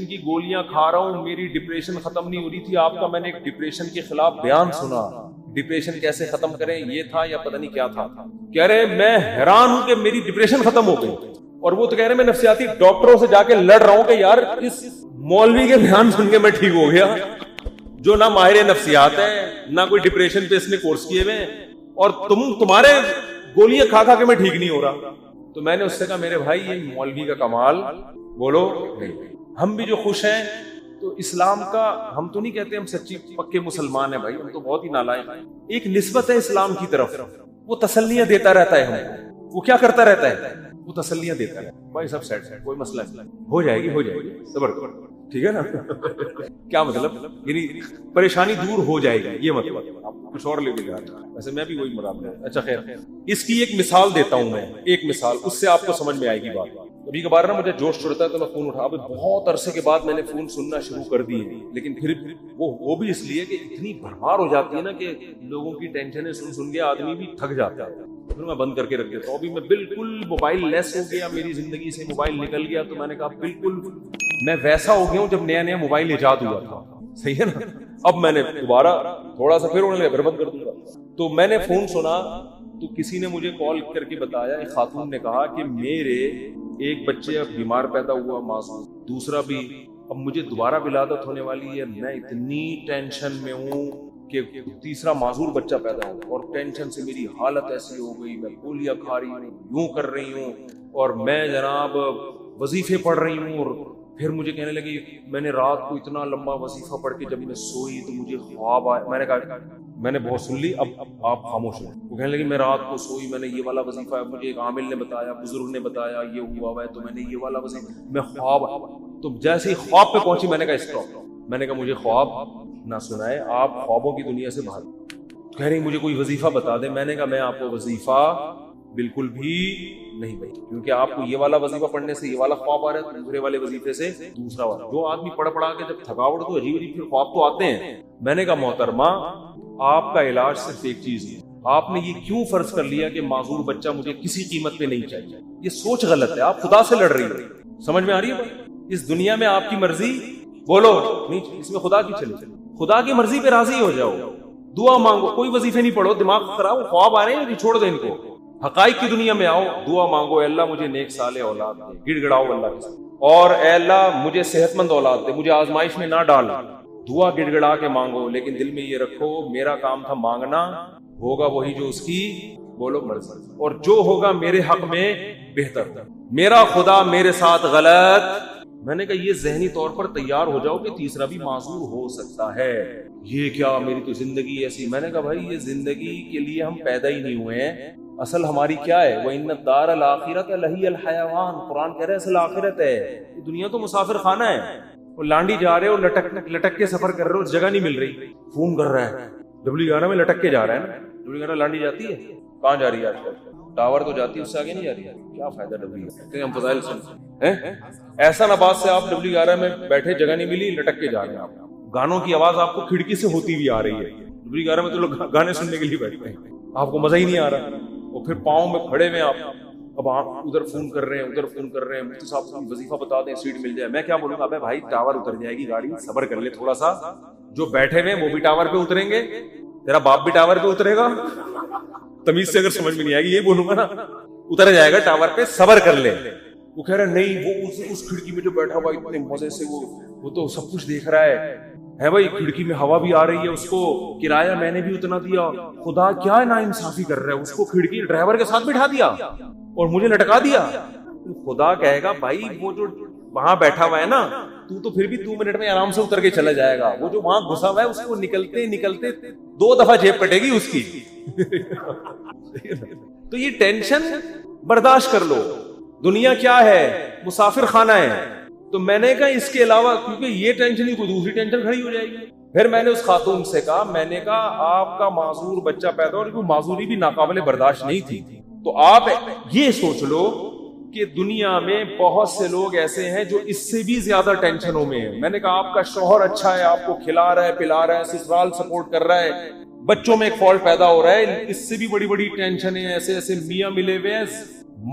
کی گولیاں کھا رہا ہوں, میری ڈپریشن ختم نہیں ہو رہی تھی. آپ کا میں نے ایک ڈپریشن کے خلاف بیان سنا, ڈپریشن کیسے ختم کریں, یہ تھا یا پتہ نہیں کیا تھا. کہہ رہے میں حیران ہوں کہ میری ڈپریشن ختم ہو گئی, اور وہ تو کہہ رہے میں نفسیاتی ڈاکٹروں سے جا کے لڑ رہا ہوں کہ یار اس مولوی کے بیان سن کے میں ٹھیک ہو گیا, جو نہ ماہر نفسیات ہے نہ کوئی ڈپریشن پہ اس نے کورس کیے ہوئے, اور تمہارے گولیاں کھا کھا کے میں ٹھیک نہیں ہو رہا. تو میں نے اس سے کہا میرے بھائی یہ مولوی کا کمال بولو نہیں, ہم بھی جو خوش ہیں تو اسلام کا, ہم تو نہیں کہتے ہم سچی پکے مسلمان ہیں بھائی, ہم تو بہت ہی نالائق ہیں. ایک نسبت ہے اسلام کی طرف, وہ تسلیاں دیتا رہتا ہے ہم, وہ کیا کرتا رہتا ہے, وہ تسلیاں دیتا ہے بھائی سب سیٹ ہے, کوئی مسئلہ نہیں, ہو جائے گی صبر کرو, ٹھیک ہے نا. کیا مطلب, یعنی پریشانی دور ہو جائے گی, یہ مطلب آپ کچھ اور لے کے جا رہے ہیں, ویسے میں بھی وہی مراد ہے. اچھا خیر, اس کی ایک مثال دیتا ہوں میں, ایک مثال, اس سے آپ کو سمجھ میں آئے گی بات. کبھی کبھار نا مجھے جوش چڑھتا ہے تو میں فون اٹھا, اب بہت عرصے کے بعد میں نے فون سننا شروع کر دی ہے, لیکن پھر وہ بھی اس لیے کہ اتنی بھرمار ہو جاتی ہے نا کہ لوگوں کی ٹینشنیں سن کے آدمی بھی تھک جاتا ہے, پھر میں بند کر کے رکھ دیتا ہوں. ابھی میں بالکل موبائل لیس ہو گیا, میری زندگی سے موبائل نکل گیا, تو میں نے کہا بالکل میں ویسا ہو گیا ہوں جب نیا نیا موبائل ایجاد ہوا تھا, صحیح ہے نا. اب میں نے دوبارہ تھوڑا سا پھر ہونے لگا, پھر بند کر دوں گا. تو میں نے فون سنا تو کسی نے مجھے کال کر کے بتایا, ایک خاتون نے کہا کہ میرے ایک بچے اب بیمار پیدا ہوا معصوم, دوسرا بھی اب مجھے دوبارہ ولادت ہونے والی ہے, میں اتنی ٹینشن میں ہوں کہ تیسرا معذور بچہ پیدا ہو, اور ٹینشن سے میری حالت ایسی ہو گئی, میں گولیاں کھا رہی ہوں, یوں کر رہی ہوں, اور میں جناب وظیفے پڑھ رہی ہوں. اور پھر مجھے کہنے لگی میں نے رات کو اتنا لمبا وظیفہ پڑھ کے جب میں سوئی تو مجھے خواب آیا. میں نے کہا میں نے بہت سن لی, اب آپ خاموش ہیں. وہ کہنے لگی میں رات کو سوئی, میں نے یہ والا وظیفہ ہے, مجھے ایک عامل نے بتایا, بزرگ نے بتایا یہ ہوا ہوا ہے, تو میں نے یہ والا وظیفہ, میں خواب, تو جیسے ہی خواب پہ پہنچی میں نے کہا اسٹاپ, میں نے کہا مجھے خواب نہ سنائے, آپ خوابوں کی دنیا سے باہر. کہہ رہی مجھے کوئی وظیفہ بتا دیں. میں نے کہا میں آپ کو وظیفہ بالکل بھی نہیں بھائی, کیونکہ آپ کو یہ والا وظیفہ پڑھنے سے یہ والا خواب آ رہا ہے, دوسرے والے وظیفے سے دوسرا والا. جو آدمی پڑھا کے جب تھکاوٹ تو عجیب عجیب پھر خواب تو آتے ہیں. میں نے کہا محترمہ آپ کا علاج صرف ایک چیز ہے, آپ نے یہ کیوں فرض کر لیا کہ معذور بچہ مجھے کسی قیمت پہ نہیں چاہیے, یہ سوچ غلط ہے, آپ خدا سے لڑ رہی ہیں. سمجھ میں آ رہی ہے, اس دنیا میں آپ کی مرضی بولو نہیں, اس میں خدا کی چلے, خدا کی مرضی پہ راضی ہو جاؤ, دعا مانگو, کوئی وظیفے نہیں پڑھو, دماغ خراب, خواب آ رہے ہیں چھوڑ دیں ان کو, حقائق کی دنیا میں آؤ, دعا مانگو, اے اللہ مجھے نیک صالح اولاد دے, گڑ گڑاؤ اللہ کے ساتھ, اور اے اللہ مجھے صحت مند اولاد دے, مجھے آزمائش میں نہ ڈال, دعا گڑ گڑا کے مانگو, لیکن دل میں یہ رکھو میرا کام تھا مانگنا, ہوگا وہی جو اس کی بولو مرضی, اور جو ہوگا میرے حق میں بہتر, میرا خدا میرے ساتھ غلط. میں نے کہا یہ ذہنی طور پر تیار ہو جاؤ کہ تیسرا بھی معذور ہو سکتا ہے. یہ کیا میری تو زندگی ایسی. میں نے کہا بھائی یہ زندگی کے لیے ہم پیدا ہی نہیں ہوئے ہیں, اصل ہماری کیا ہے, وَإِنَّ الدَّارَ الْآخِرَةَ لَهِيَ الْحَيَوَانُ, قرآن کہہ رہے ہیں اصل آخرت ہے, یہ دنیا تو مسافر خانہ ہے, وہ لانڈی جا رہے ہو, لٹک کے سفر کر رہے ہو, جگہ نہیں مل رہی, فون کر رہا ہے, W11 میں لٹک کے جا رہا ہے نا, W11 لانڈی جاتی ہے, کہاں جا رہی ہے آج کل, ٹاور تو جاتی ہے, اس سے آگے نہیں جا رہی ہے, کیا فائدہ W11 ہم فضائل سن ایسا نباز سے آپ W11 میں بیٹھے, جگہ نہیں ملی, لٹک کے جا رہے ہیں آپ, گانوں کی آواز آپ کو کھڑکی سے ہوتی ہوئی آ رہی ہے. W11 میں تو لوگ گانے سننے کے لیے بیٹھتے ہیں, آپ کو مزہ ہی نہیں آ رہا, اور پھر پاؤں میں کھڑے ہوئے آپ, اب آپ ادھر فون کر رہے ہیں, ادھر فون کر رہے ہیں, مفتی صاحب کو وظیفہ بتا دیں, سیٹ مل جائے. میں کیا بولوں گا, ابے بھائی ٹاور اتر جائے گی گاڑی, صبر کر لے تھوڑا سا, جو بیٹھے ہوئے وہ بھی ٹاور پہ اتریں گے, تیرا باپ بھی ٹاور پہ اترے گا, تمیز سے اگر سمجھ میں نہیں آئے گی یہ بولوں گا نا, اتر جائے گا ٹاور پہ, صبر کر لے. وہ کہہ رہا نہیں, وہ اس کھڑکی میں جو بیٹھا ہوا اتنے مزے سے, وہ تو سب کچھ دیکھ رہا ہے بھائی, کھڑکی میں ہوا بھی آ رہی ہے, اس کو کرایہ میں نے بھی اتنا دیا, خدا کیا نا انصافی کر رہا ہے, اس کو کھڑکی ڈرائیور کے ساتھ بٹھا دیا اور مجھے لٹکا دیا. خدا کہے گا بھائی وہ جو وہاں بیٹھا ہوا ہے نا, تو پھر بھی 2 منٹ میں آرام سے اتر کے چلا جائے گا, وہ جو وہاں گھسا ہوا ہے اس کو نکلتے 2 دفعہ جیب کٹے گی اس کی. تو یہ ٹینشن برداشت کر لو, دنیا کیا ہے, مسافر خانہ ہے. تو میں نے کہا اس کے علاوہ, کیونکہ یہ ٹینشن ہی کوئی دوسری ٹینشن کھڑی ہو جائے گی. پھر میں نے اس خاتون سے کہا, میں نے کہا آپ کا معذور بچہ پیدا, اور وہ معذوری بھی ناقابل برداشت نہیں تھی, تو آپ یہ سوچ لو کہ دنیا میں بہت سے لوگ ایسے ہیں جو اس سے بھی زیادہ ٹینشنوں میں ہیں. میں نے کہا آپ کا شوہر اچھا ہے, آپ کو کھلا رہا ہے, پلا رہا ہے, سسرال سپورٹ کر رہا ہے, بچوں میں ایک فالٹ پیدا ہو رہا ہے, اس سے بھی بڑی بڑی ٹینشن ہے. ایسے ایسے میاں ملے ہوئے ہیں,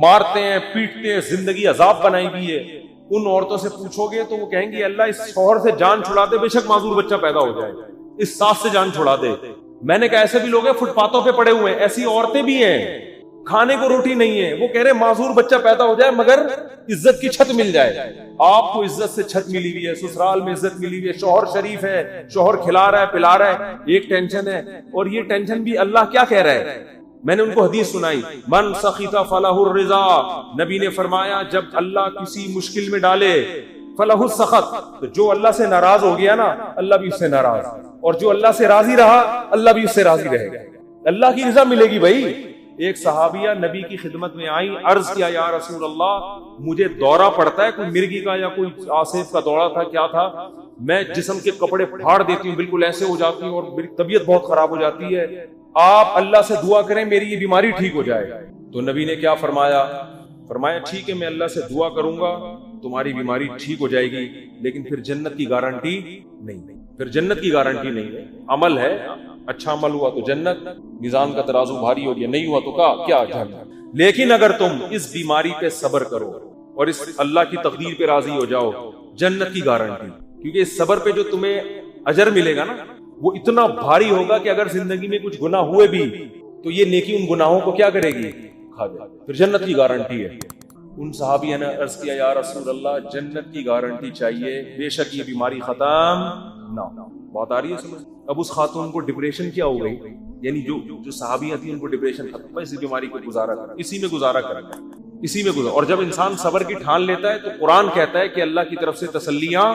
مارتے ہیں, پیٹتے ہیں, زندگی عذاب بنائی ہوئی ہے, ان عورتوں سے پوچھو گے تو وہ کہیں گی اللہ اس شوہر سے جان چھڑا دے، بے شک معذور بچہ پیدا ہو جائے، اس ساس سے جان چھڑا دے۔ میں نے کہا ایسے بھی لوگ ہیں فٹ پاتھوں پہ پڑے ہوئے ہیں، ایسی عورتیں بھی ہیں، کھانے کو روٹی نہیں ہے، وہ کہہ رہے معذور بچہ پیدا ہو جائے مگر عزت کی چھت مل جائے۔ آپ کو عزت سے چھت ملی ہوئی ہے، سسرال میں عزت ملی ہوئی ہے، شوہر شریف ہے، شوہر کھلا رہا ہے پلا رہا ہے، ایک ٹینشن ہے۔ اور یہ ٹینشن بھی اللہ کیا کہہ رہا ہے؟ میں نے ان کو حدیث سنائی، من سخط فلہ الرضا، نبی نے فرمایا جب اللہ کسی مشکل میں ڈالے فلہ السخط، تو جو اللہ سے ناراض ہو گیا نا اللہ بھی اس سے ناراض، اور جو اللہ سے راضی رہا اللہ بھی اس سے راضی رہے گا، اللہ کی رضا ملے گی بھائی۔ ایک صحابیہ نبی کی خدمت میں آئی، عرض کیا یا رسول اللہ مجھے دورہ پڑتا ہے، کوئی مرگی کا یا کوئی آصف کا دورہ تھا، کیا تھا، میں جسم کے کپڑے پھاڑ دیتی ہوں، بالکل ایسے ہو جاتی ہوں اور میری طبیعت بہت خراب ہو جاتی ہے، آپ اللہ سے دعا کریں میری یہ بیماری ٹھیک ہو جائے۔ تو نبی نے کیا فرمایا؟ فرمایا ٹھیک ہے میں اللہ سے دعا کروں گا تمہاری بیماری ٹھیک ہو جائے گی، لیکن پھر جنت کی گارنٹی نہیں، پھر جنت کی گارنٹی نہیں ہے۔ عمل ہے، اچھا عمل ہوا تو جنت، میزان کا ترازو بھاری ہو گیا نہیں ہوا تو کیا جنت۔ لیکن اگر تم اس بیماری پہ صبر کرو اور اس اللہ کی تقدیر پہ راضی ہو جاؤ، جنت کی گارنٹی، کیونکہ اس صبر پہ جو تمہیں اجر ملے گا نا وہ اتنا بھاری ہوگا کہ اگر زندگی میں کچھ گناہ ہوئے بھی تو یہ نیکی ان گناہوں کو کیا کرے گی؟ کھا جائے، پھر جنت کی گارنٹی ہے۔ ان صحابیوں نے عرض کیا یا رسول اللہ جنت کی گارنٹی چاہیے، بے شک یہ بیماری ختم نہ ہو۔ بات آ رہی ہے سمجھ؟ اب اس خاتون کو ڈپریشن کیا ہو گئی، یعنی جو صحابیہ تھی ان کو ڈپریشن ختم، اسی بیماری کو گزارا کرا، اسی میں گزارا کرا، اسی میں گزارا۔ اور جب انسان صبر کی ٹھان لیتا ہے تو قرآن کہتا ہے کہ اللہ کی طرف سے تسلیاں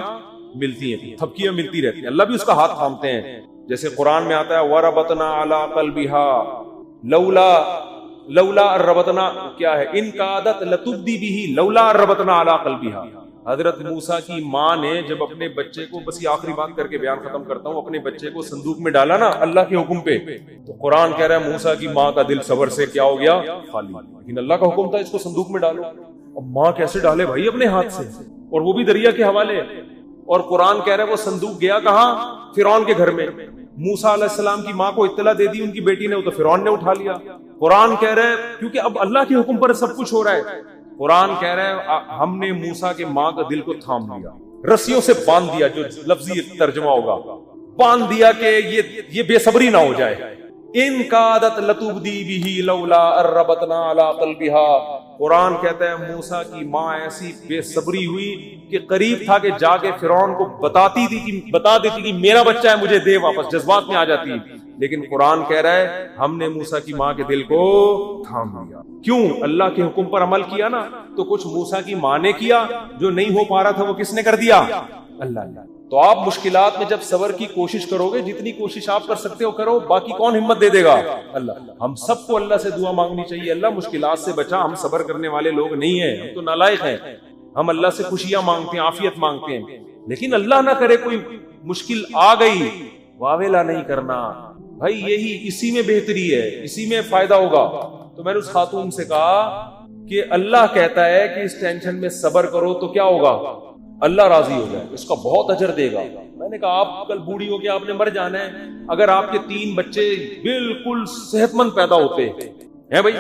ملتی ہیں، تھپکیاں ملتی رہتی ہیں، اللہ بھی اس کا ہاتھ تھامتے ہیں۔ جیسے قرآن میں آتا ہے وَرَبَطْنَا عَلَىٰ قَلْبِهَا لولا الربطنا، کیا ہے، ان کادت لتبدی بِهِ لولا الربطنا علی قلبها۔ حضرت موسیٰ کی ماں نے جب اپنے بچے کو، بس یہ آخری بات کر کے بیان ختم کرتا ہوں، اپنے بچے کو صندوق میں ڈالا نا اللہ کے حکم پہ، تو قرآن کہہ رہا ہے موسیٰ کی ماں کا دل صبر سے کیا ہو گیا؟ خالی۔ لیکن اللہ کا حکم تھا اس کو صندوق میں ڈالو، اب ماں کیسے ڈالے بھائی اپنے ہاتھ سے، اور وہ بھی دریا کے حوالے۔ اور قرآن کہہ رہا ہے وہ صندوق گیا کہاں؟ فرعون کے گھر میں۔ موسیٰ علیہ السلام کی ماں کو اطلاع دے دی ان کی بیٹی نے، وہ تو فرعون نے اٹھا لیا۔ قرآن کہہ رہا ہے کیونکہ اب اللہ کے حکم پر سب کچھ ہو رہا ہے، قرآن کہہ رہا ہے ہم نے موسیٰ کے ماں کا دل کو تھام لیا، رسیوں سے باندھ دیا، جو لفظی ترجمہ ہوگا باندھ دیا کہ یہ بے صبری نہ ہو جائے۔ ان کادت لتبدی بہ لولا الربطنا علی قلبہا، قرآن کہتا ہے موسیٰ کی ماں ایسی بے صبری ہوئی کہ قریب تھا کہ جا کے فرعون کو بتا دیتی کہ میرا بچہ ہے مجھے دے واپس، جذبات میں آ جاتی، لیکن قرآن کہہ رہا ہے ہم نے موسیٰ کی ماں کے دل کو تھام لیا۔ کیوں؟ اللہ کے حکم پر عمل کیا نا، تو کچھ موسیٰ کی ماں نے کیا، جو نہیں ہو پا رہا تھا وہ کس نے کر دیا؟ اللہ نے۔ تو آپ مشکلات میں جب صبر کی کوشش کرو گے، جتنی کوشش آپ کر سکتے ہو کرو، باقی کون ہمت دے دے گا؟ اللہ۔ ہم سب کو اللہ سے دعا مانگنی چاہیے، اللہ مشکلات سے بچا، ہم صبر کرنے والے لوگ نہیں ہیں، ہم تو نالائق ہیں، ہم اللہ سے خوشیاں مانگتے ہیں، عافیت مانگتے ہیں، لیکن اللہ نہ کرے کوئی مشکل آ گئی واویلا نہیں کرنا بھائی، یہی اسی میں بہتری ہے، اسی میں فائدہ ہوگا۔ تو میں نے اس خاتون سے کہا کہ اللہ کہتا ہے کہ اس ٹینشن میں صبر کرو تو کیا ہوگا؟ اللہ راضی ہو جائے، اس کا بہت اجر دے گا۔ میں نے کہا آپ کل بوڑھی ہو کے آپ نے مر جانا ہے، اگر آپ کے 3 بچے بالکل صحت مند پیدا ہوتے ہیں بھائی،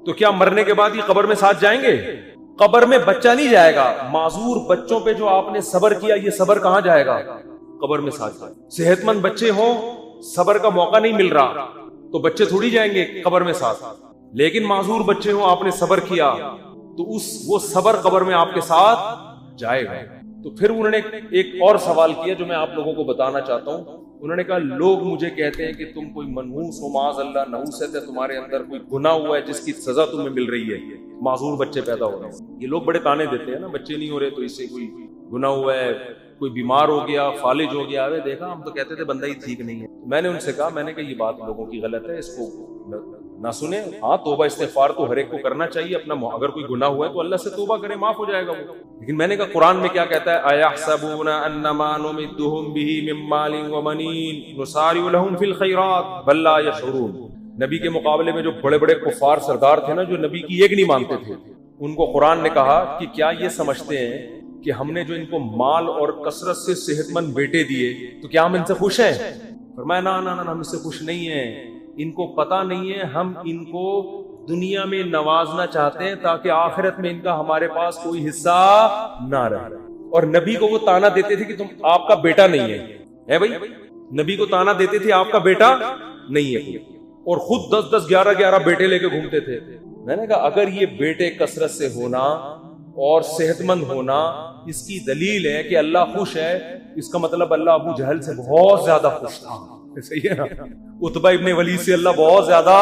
تو کیا مرنے کے بعد یہ قبر میں ساتھ جائیں گے؟ قبر میں بچہ نہیں جائے گا، معذور بچوں پہ جو آپ نے صبر کیا یہ صبر کہاں جائے گا؟ قبر میں ساتھ جائے۔ صحت مند بچے ہوں، صبر کا موقع نہیں مل رہا تو بچے تھوڑی جائیں گے قبر میں ساتھ، لیکن معذور بچے ہوں، آپ نے صبر کیا تو وہ صبر قبر میں آپ کے ساتھ جائے گا۔ تو پھر انہوں نے ایک اور سوال کیا جو میں آپ لوگوں کو بتانا چاہتا ہوں۔ انہوں نے کہا لوگ مجھے کہتے ہیں کہ تم کوئی منحوس ہو، معاذ اللہ، نحوست ہے تمہارے اندر، کوئی گناہ ہوا ہے جس کی سزا تمہیں مل رہی ہے، معذور بچے پیدا ہو رہے ہیں۔ یہ لوگ بڑے تانے دیتے ہیں نا، بچے نہیں ہو رہے تو اس سے کوئی گناہ ہوا ہے، کوئی بیمار ہو گیا، فالج ہو گیا، دیکھا ہم تو کہتے تھے بندہ ہی ٹھیک نہیں ہے۔ میں نے ان سے کہا، میں نے کہا یہ بات لوگوں کی غلط ہے، اس کو نہ سنیں۔ ہاں توبہ استغفار تو ہر ایک کو کرنا چاہیے، اپنا اگر کوئی گناہ ہوا ہے تو اللہ سے توبہ کرے، معاف ہو جائے گا وہ۔ لیکن میں نے کہا قرآن میں کیا کہتا ہے؟ اَيَحْسَبُونَ أَنَّمَا نُمِدُّهُم بِهِ مِن مَّالٍ وَبَنِينَ نُسَارِعُ لَهُمْ فِي الْخَيْرَاتِ بَل لَّا يَشْعُرُونَ۔ نبی کے مقابلے میں جو بڑے بڑے کفار سردار تھے نا، جو نبی کی ایک نہیں مانتے تھے، ان کو قرآن نے کہا کہ کیا یہ سمجھتے ہیں کہ ہم نے جو ان کو مال اور کثرت سے صحت مند بیٹے دیے تو کیا ہم ان سے خوش ہیں؟ فرمایا نہ ہم اس سے خوش نہیں ہیں، ان کو پتہ نہیں ہے ہم ان کو دنیا میں نوازنا چاہتے ہیں تاکہ آخرت میں ان کا ہمارے پاس کوئی حصہ نہ رہے. اور نبی کو وہ تانا دیتے تھے کہ تم آپ کا بیٹا نہیں ہے بھائی. نبی کو تانا دیتے تھے آپ کا بیٹا نہیں ہے کوئی, اور خود 10 11 بیٹے لے کے گھومتے تھے. میں نے کہا اگر یہ بیٹے کثرت سے ہونا اور صحت مند ہونا اس کی دلیل ہے کہ اللہ خوش ہے, اس کا مطلب اللہ ابو جہل سے بہت زیادہ خوش تھا. صحیح ہے نا. عتبہ ابن ولید سے اللہ بہت زیادہ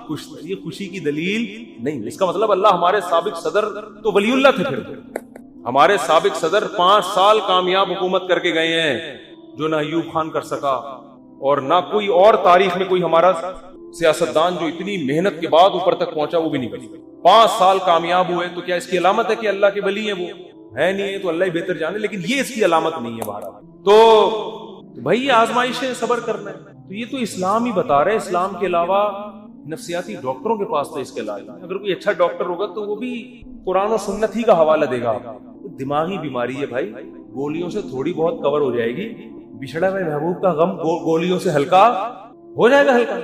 خوش تھا. یہ خوشی کی دلیل نہیں. اس کا مطلب اللہ ہمارے سابق صدر تو ولی اللہ تھے. پھر ہمارے سابق صدر 5 سال کامیاب حکومت کر کے گئے ہیں جو نہ ایوب خان کر سکا, اور نہ کوئی اور تاریخ میں کوئی ہمارا سیاستدان جو اتنی محنت کے بعد اوپر تک پہنچا وہ بھی نہیں کر سکا. 5 سال کامیاب ہوئے تو کیا اس کی علامت ہے کہ اللہ کے ولی ہیں؟ وہ ہے نہیں ہے تو اللہ ہی بہتر جانے, لیکن یہ اس کی علامت نہیں ہے. بہرحال تو بھائی یہ آزمائش ہے, صبر کرنا ہے. تو یہ تو اسلام ہی بتا رہے. اسلام کے علاوہ نفسیاتی ڈاکٹروں کے پاس تو اس کے علاج ہے. اگر کوئی اچھا ڈاکٹر ہوگا تو وہ بھی قرآن و سنت ہی کا حوالہ دے گا. دماغی بیماری ہے بھائی, گولیوں سے تھوڑی بہت کور ہو جائے گی. بچھڑا ہوئے محبوب کا غم گولیوں سے ہلکا ہو جائے گا. ہلکا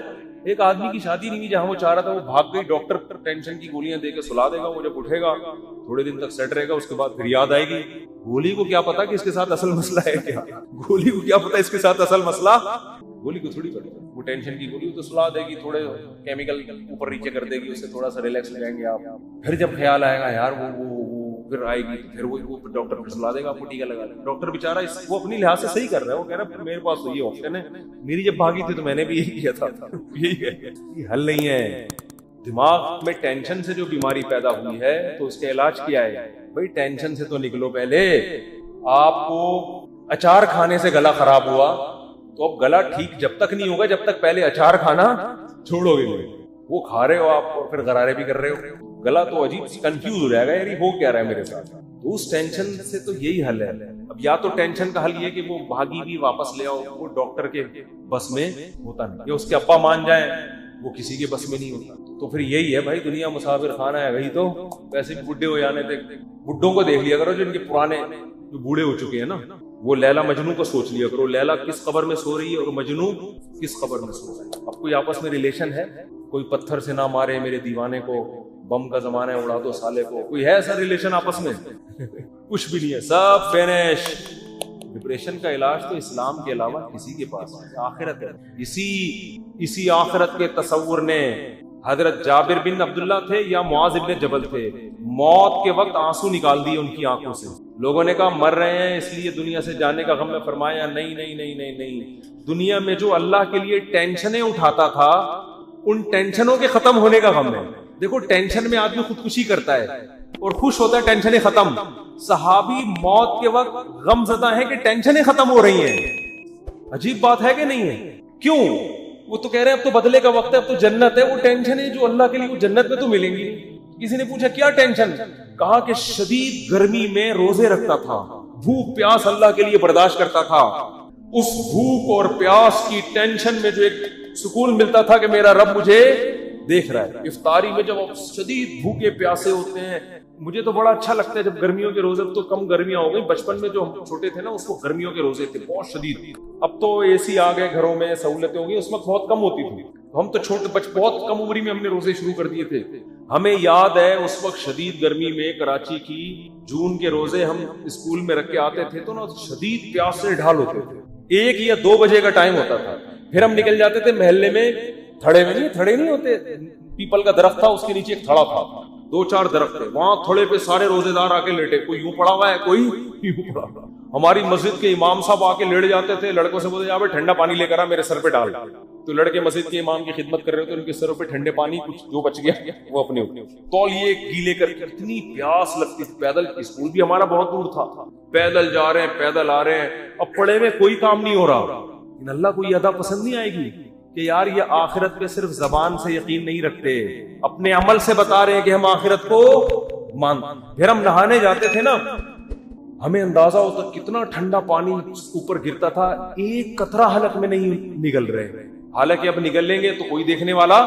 ایک آدمی کی شادی نہیں ہوئی جہاں وہ چاہ رہا تھا, وہ بھاگ گئی, ڈاکٹر ٹینشن کی گولیاں دے کے سلا دے گا. وہ جب اٹھے گا تھوڑے دن تک سیٹ رہے گا, اس کے بعد پھر یاد آئے گی. گولی کو کیا پتا کہ اس کے ساتھ اصل مسئلہ ہے کیا, گولی کو کیا پتا اس کے ساتھ اصل مسئلہ, گولی کو تھوڑی پتا. وہ ٹینشن کی گولی تو سلا دے گی, تھوڑے کیمیکل اوپر نیچے کر دے گی, اس سے تھوڑا سا ریلیکس ہو جائیں گے آپ. پھر جب خیال آئے گا یار وہ پھر آئے گی تو پھر وہ ڈاکٹر پھر سلا دے گا, آپ کو ٹیکا لگا دے. ڈاکٹر بیچارہ وہ اپنی لحاظ سے صحیح کر رہا ہے. وہ کہہ رہا ہے میرے پاس تو یہ آپشن ہے, میری جب بھاگی تھی تو میں نے بھی یہی کیا تھا. یہی ہے, یہ حل نہیں ہے. دماغ میں ٹینشن سے جو بیماری پیدا ہوئی ہے تو اس کا علاج کیا ہے بھائی؟ ٹینشن سے تو نکلو. پہلے آپ کو اچار کھانے سے گلا خراب ہوا تو اب گلا ٹھیک جب تک نہیں ہوگا جب تک پہلے اچار کھانا چھوڑو گے. وہ کھا رہے ہو آپ اور پھر غرارے بھی کر رہے ہو, گلا تو عجیب کنفیوز ہو جائے گا, یار ہو کیا رہا ہے میرے ساتھ. تو اس ٹینشن سے تو یہی حل ہے. اب یا تو ٹینشن کا حل یہ کہ وہ بھاگی بھی واپس لے آؤ, وہ ڈاکٹر کے بس میں ہوتا نہیں, یا اس کے ابا مان جائیں وہ کسی کے بس میں نہیں ہوتا. تو پھر یہی ہے بھائی, دنیا مسافر خانہ ہے گئی. تو ویسے بھی بڈھے ہو جانے تھے, بڈھوں کو دیکھ لیا کرو جو ان کے پرانے جو بوڑھے ہو چکے ہیں نا, وہ لیلا مجنو کو سوچ لیا کرو. لیلا کس قبر میں سو رہی ہے اور مجنو کس قبر میں سو رہا ہے. اب کوئی آپس میں ریلیشن ہے؟ کوئی پتھر سے نہ مارے میرے دیوانے کو, بم کا زمانہ ہے اڑا دو سالے کو, کوئی ہے ایسا ریلیشن آپس میں؟ کچھ بھی نہیں ہے, سب فینش. ڈپریشن کا علاج تو اسلام کے علاوہ کسی کے پاس آخرت ہے. اسی آخرت کے تصور نے حضرت جابر بن عبداللہ تھے یا معاذ بن جبل تھے, موت کے وقت آنسو نکال دیے ان کی آنکھوں سے. لوگوں نے کہا مر رہے ہیں اس لیے دنیا سے جانے کا غم میں, فرمایا نہیں نہیں نہیں نہیں نہیں, دنیا میں جو اللہ کے لیے ٹینشنیں اٹھاتا تھا ان ٹینشنوں کے ختم ہونے کا غم ہے. دیکھو ٹینشن میں آدمی خودکشی کرتا ہے اور خوش ہوتا ہے ٹینشنیں ختم. صحابی موت کے وقت غم زدہ ہے کہ ٹینشنیں ختم ہو رہی ہیں. عجیب بات ہے کہ نہیں ہے؟ کیوں؟ وہ تو کہہ رہے ہیں اب تو بدلے کا وقت ہے, اب تو جنت ہے. وہ ٹینشن ہے جو اللہ کے لیے وہ جنت میں تو ملیں گی. کسی نے پوچھا کیا ٹینشن؟ کہا کہ شدید گرمی میں روزے رکھتا تھا, بھوک پیاس اللہ کے لیے برداشت کرتا تھا. اس بھوک اور پیاس کی ٹینشن میں جو ایک سکون ملتا تھا کہ میرا رب مجھے دیکھ رہا ہے. افطاری میں جب آپ شدید بھوکے پیاسے ہوتے ہیں, مجھے تو بڑا اچھا لگتا ہے جب گرمیوں کے روزے, تو کم گرمیاں ہو گئی, بچپن میں جو ہم چھوٹے تھے نا اس کو گرمیوں کے روزے تھے بہت شدید. اب تو اے سی آ گئے گھروں میں, سہولتیں ہو گئی, اس وقت بہت کم ہوتی تھی. ہم تو چھوٹے بہت کم عمری میں ہم نے روزے شروع کر دیے تھے. ہمیں یاد ہے اس وقت شدید گرمی میں کراچی کی جون کے روزے ہم اسکول میں رکھ کے آتے تھے تو نا شدید پیاس سے ڈھال ہوتے تھے. 1 یا 2 بجے کا ٹائم ہوتا تھا, پھر ہم نکل جاتے تھے محلے میں. تھڑے نہیں ہوتے, پیپل کا درخت تھا, اس کے نیچے ایک تھڑا تھا, 2-4 درخت تھے, وہاں تھڑے پہ سارے روزے دار آ کے لیٹے, کوئی یوں پڑا ہوا ہے کوئی یوں پڑا ہوا. ہماری مسجد کے امام صاحب آ کے لیٹ جاتے تھے, لڑکوں سے بولتے جا ٹھنڈا پانی لے کر آ میرے سر پہ ڈال. تو لڑکے مسجد کے امام کی خدمت کر رہے ہوتے, ان کے سروں پہ ٹھنڈے پانی کچھ جو بچ گیا وہ اپنے تولیے گیلے کر کے. اتنی پیاس لگتی تھی. پیدل اسکول بھی ہمارا بہت دور تھا, پیدل جا رہے ہیں پیدل آ رہے ہیں. اب پڑے میں کوئی کام نہیں ہو رہا. ان اللہ کو یہ ادا پسند نہیں آئے گی کہ یار یہ آخرت پہ صرف زبان سے یقین نہیں رکھتے, اپنے عمل سے بتا رہے ہیں کہ ہم آخرت کو مان. پھر ہم نہانے جاتے تھے نا, ہمیں اندازہ ہوتا کتنا ٹھنڈا پانی اوپر گرتا تھا, ایک قطرہ حلق میں نہیں نگل رہے. حالانکہ اب نکل لیں گے تو کوئی دیکھنے والا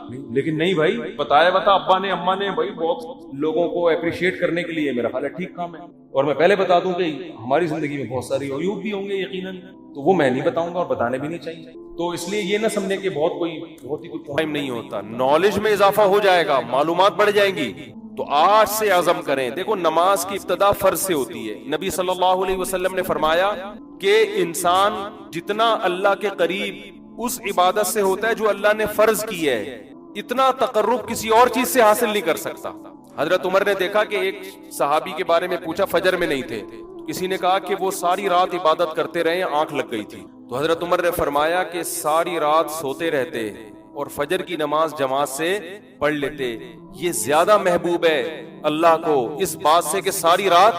نہیں. لیکن نہیں بھائی، بتایا بتا ابا نے اماں نے بھائی بہت لوگوں کو اپریشیٹ کرنے کے لیے، میرا خیال ہے ٹھیک کام ہے. اور میں پہلے بتا دوں کہ ہماری زندگی میں بہت ساری عیوب بھی ہوں گے یقیناً، تو وہ میں نہیں بتاؤں گا اور بتانے بھی نہیں چاہیے. تو اس لیے یہ نہ سمجھے کہ بہت ہی کوئی ٹائم نہیں ہوتا. نالج میں اضافہ ہو جائے گا، معلومات بڑھ جائیں گی. تو آج سے عزم کریں. دیکھو نماز کی ابتدا فرض سے ہوتی ہے. نبی صلی اللہ علیہ وسلم نے فرمایا کہ انسان جتنا اللہ کے قریب اس عبادت سے ہوتا ہے جو اللہ نے فرض کی ہے، اتنا تقرب کسی اور چیز سے حاصل نہیں کر سکتا. حضرت عمر نے دیکھا کہ ایک صحابی کے بارے میں پوچھا، فجر میں نہیں تھے. کسی نے کہا کہ وہ ساری رات عبادت کرتے رہے، آنکھ لگ گئی تھی. تو حضرت عمر نے فرمایا کہ ساری رات سوتے رہتے اور فجر کی نماز جماعت سے پڑھ لیتے، یہ زیادہ محبوب ہے اللہ کو اس بات سے کہ ساری رات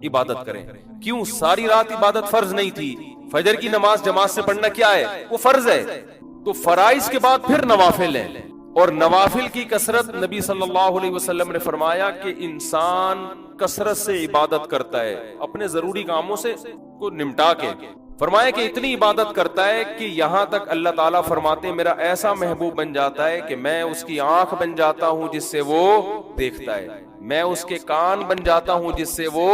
عبادت کریں. کیوں؟ ساری رات عبادت فرض نہیں تھی. فجر کی نماز جماعت سے پڑھنا کیا ہے؟ وہ فرض ہے. تو فرائض کے بعد پھر نوافل ہیں، اور نوافل کی کثرت نبی صلی اللہ علیہ وسلم نے فرمایا کہ انسان کثرت سے عبادت کرتا ہے اپنے ضروری کاموں سے کو نمٹا کے. فرمایا کہ اتنی عبادت کرتا ہے کہ یہاں تک اللہ تعالیٰ فرماتے ہیں میرا ایسا محبوب بن جاتا ہے کہ میں اس کی آنکھ بن جاتا ہوں جس سے وہ دیکھتا ہے، میں اس کے کان بن جاتا ہوں جس سے وہ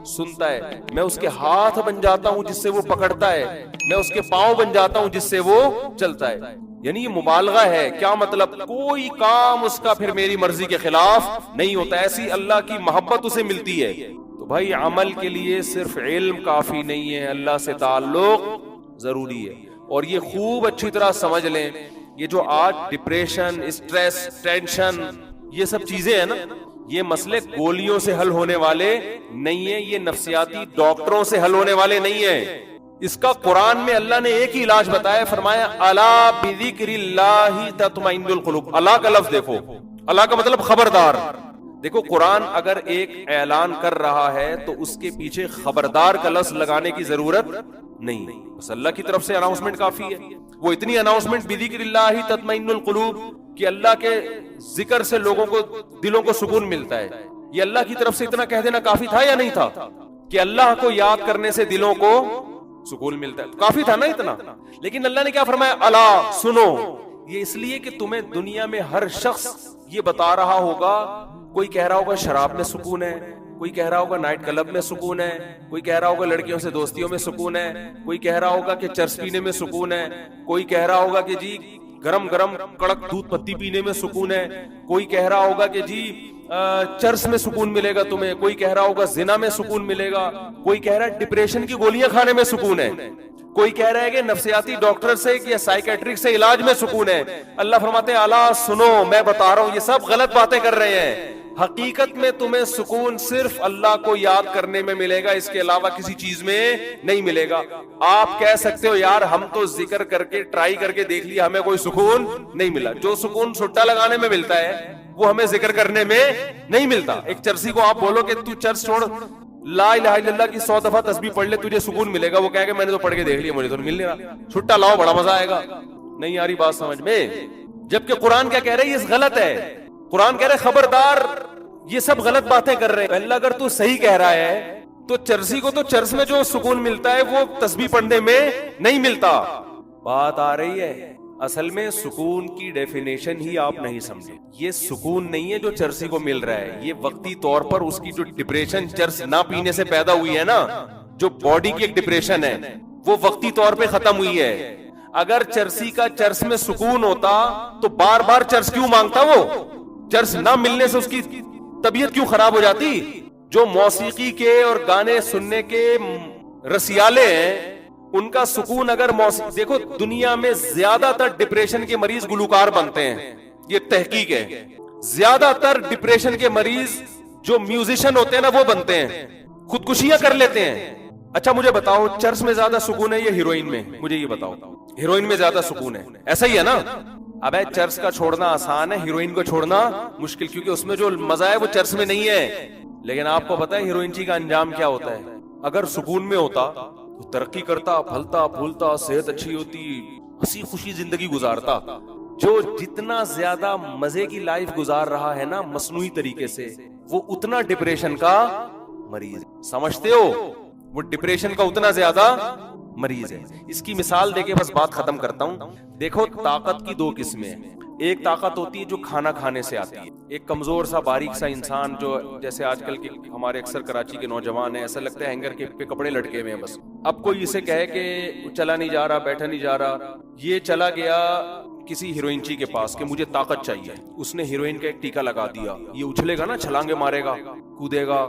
سنتا ہے، میں اس کے ہاتھ بن جاتا ہوں جس سے وہ پکڑتا ہے، میں اس کے پاؤں بن جاتا ہوں جس سے وہ چلتا ہے. یعنی یہ مبالغہ ہے. کیا مطلب؟ کوئی کام اس کا پھر میری مرضی کے خلاف نہیں ہوتا. ایسی اللہ کی محبت اسے ملتی ہے. تو بھائی عمل کے لیے صرف علم کافی نہیں ہے، اللہ سے تعلق ضروری ہے. اور یہ خوب اچھی طرح سمجھ لیں، یہ جو آج ڈپریشن، اسٹریس، ٹینشن، یہ سب چیزیں ہیں نا، یہ مسئلے گولیوں سے حل ہونے والے نہیں ہیں، یہ نفسیاتی ڈاکٹروں سے حل ہونے والے نہیں ہیں. اس کا قرآن میں اللہ نے ایک ہی علاج بتایا، فرمایا الا بذکر اللہ تطمئن القلوب. اللہ کا لفظ دیکھو، اللہ کا مطلب خبردار. دیکھو قرآن اگر ایک اعلان کر رہا ہے تو اس کے پیچھے خبردار کا لفظ لگانے کی ضرورت نہیں، بس اللہ کی طرف سے اناؤنسمنٹ کافی ہے. وہ اتنی اناؤنسمنٹ بذکر اللہ تطمئن القلوب کہ اللہ کے ذکر سے لوگوں کو دلوں کو سکون ملتا ہے. یہ اللہ کی طرف سے اتنا کہہ دینا کافی تھا یا نہیں تھا کہ اللہ کو یاد کرنے سے دلوں کو سکون ملتا ہے؟ کافی تھا نا اتنا. لیکن اللہ نے کیا فرمایا؟ الا سنو. یہ اس لیے کہ تمہیں دنیا میں ہر شخص یہ بتا رہا ہوگا، کوئی کہہ رہا ہوگا شراب میں سکون ہے، کوئی کہہ رہا ہوگا نائٹ کلب میں سکون ہے، کوئی کہہ رہا ہوگا لڑکیوں سے دوستیوں میں سکون ہے، کوئی کہہ رہا ہوگا کہ چرس پینے میں سکون ہے، کوئی کہہ رہا ہوگا کہ جی گرم گرم کڑک دودھ پتی پینے میں سکون ہے، کوئی کہہ رہا ہوگا کہ جی چرس میں سکون ملے گا تمہیں، کوئی کہہ رہا ہوگا زنا میں سکون ملے گا، کوئی کہہ رہا ہے ڈپریشن کی گولیاں کھانے میں سکون ہے، کوئی کہہ رہا ہے کہ نفسیاتی ڈاکٹر سے یا سائیکیٹرک سے علاج میں سکون ہے. اللہ فرماتے ہیں الا سنو، میں بتا رہا ہوں یہ سب غلط باتیں کر رہے ہیں. حقیقت میں تمہیں سکون صرف اللہ کو یاد کرنے میں ملے گا، اس کے علاوہ کسی چیز میں نہیں ملے گا. آپ کہہ سکتے ہو یار ہم تو ذکر کر کے ٹرائی کر کے دیکھ لیا، ہمیں کوئی سکون نہیں ملا. جو سکون سٹا لگانے میں ملتا ہے وہ ہمیں ذکر کرنے میں نہیں ملتا. ایک چرسی کو آپ بولو کہ تو چرس چھوڑ، لا الہ الا اللہ کی 100 دفعہ تسبیح پڑھ لے، تجھے سکون ملے گا. وہ کہے گا میں نے تو پڑھ کے دیکھ لیا، مجھے تو مل نہیں رہا. چھٹا لاؤ، بڑا مزہ آئے گا. نہیں آ رہی بات سمجھ میں؟ جبکہ قرآن کیا کہہ رہے ہیں؟ یہ غلط ہے. قرآن کہہ رہے خبردار یہ سب غلط باتیں کر رہے ہیں. اللہ اگر تو صحیح کہہ رہا ہے تو چرسی کو تو چرس میں جو سکون ملتا ہے وہ تسبیح پڑھنے میں نہیں ملتا. بات آ رہی ہے؟ اصل میں سکون کی ڈیفینیشن ہی آپ نہیں سمجھے. یہ سکون نہیں ہے جو چرسی کو مل رہا ہے، یہ وقتی طور پر اس کی جو ڈپریشن چرس نہ پینے سے پیدا ہوئی ہے نا، جو باڈی کی ایک ڈپریشن ہے، وہ وقتی طور پہ ختم ہوئی ہے. اگر چرسی کا چرس میں سکون ہوتا تو بار بار چرس کیوں مانگتا؟ وہ چرس نہ ملنے سے اس کی طبیعت کیوں خراب ہو جاتی؟ جو موسیقی کے اور گانے سننے کے رسیالے ہیں ان کا سکون اگر دیکھو دنیا میں زیادہ تر ڈپریشن کے مریض گلوکار بنتے ہیں، یہ تحقیق ہے. زیادہ تر ڈپریشن کے مریض جو میوزیشن ہوتے ہیں نا وہ بنتے ہیں، خودکشیاں کر لیتے ہیں. اچھا مجھے بتاؤ چرس میں زیادہ سکون ہے یا ہیروئن میں؟ مجھے یہ بتاؤ. ہیروئن میں زیادہ سکون ہے، ایسا ہی ہے نا؟ ابے چرس کا چھوڑنا آسان ہے، ہیروئن کو چھوڑنا مشکل، کیونکہ اس میں جو مزہ ہے وہ چرس میں نہیں ہے. لیکن آپ کو پتا ہے ہیروئن جی کا انجام کیا ہوتا ہے؟ اگر سکون میں ہوتا تو ترقی کرتا، پھلتا پھولتا، صحت اچھی ہوتی، ہنسی خوشی زندگی گزارتا. جو جتنا زیادہ مزے کی لائف گزار رہا ہے نا مصنوعی طریقے سے، وہ اتنا ڈپریشن کا مریض. سمجھتے ہو؟ وہ ڈپریشن کا اتنا زیادہ مریض ہے. اس کی مثال دے کے بس بات ختم کرتا ہوں. دیکھو طاقت کی دو قسمیں ہیں. ایک طاقت ہوتی ہے جو کھانا کھانے سے آتی ہے. ایک کمزور سا باریک سا انسان جو جیسے آج کل کے ہمارے اکثر کراچی کے نوجوان ہیں, ایسا لگتا ہے ہینگر کے پہ کپڑے لٹکے ہوئے ہیں بس. اب کوئی اسے کہے کہ چلا نہیں جا رہا, بیٹھا نہیں جا رہا, یہ چلا گیا کسی ہیروئنچی کے پاس کہ مجھے طاقت چاہیے. اس نے ہیروئن کا ایک ٹیکا لگا دیا, یہ اچھلے گا نا, چھلانگے مارے گا, کودے گا,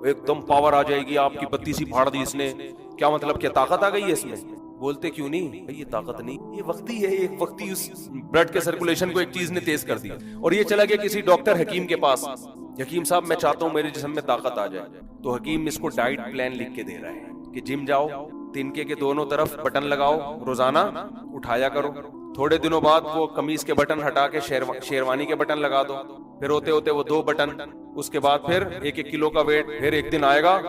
ایک دم پاور آ جائے گی, آپ کی بتی سی پھاڑ دی اس نے. کیا مطلب, کیا طاقت آ گئی ہے اس میں؟ بولتے کیوں نہیں بھائی, یہ طاقت نہیں, یہ وقتی ہے, ایک وقتی اس بلڈ کے سرکولیشن کو ایک چیز نے تیز کر دیا. اور یہ چلا گیا کسی ڈاکٹر حکیم کے پاس, حکیم صاحب میں چاہتا ہوں میرے جسم میں طاقت آ جائے. تو حکیم اس کو ڈائٹ پلان لکھ کے دے رہا ہے کہ جم جاؤ, تنکے کے دونوں طرف بٹن لگاؤ, روزانہ اٹھایا کرو. تھوڑے دنوں بعد وہ قمیض کے بٹن ہٹا کے شیروانی کے بٹن لگا دو, پھر ہوتے ہوتے وہ 2 بٹن, اس کے بعد پھر 1-1 کلو کا ویٹ, پھر ایک دن آئے گا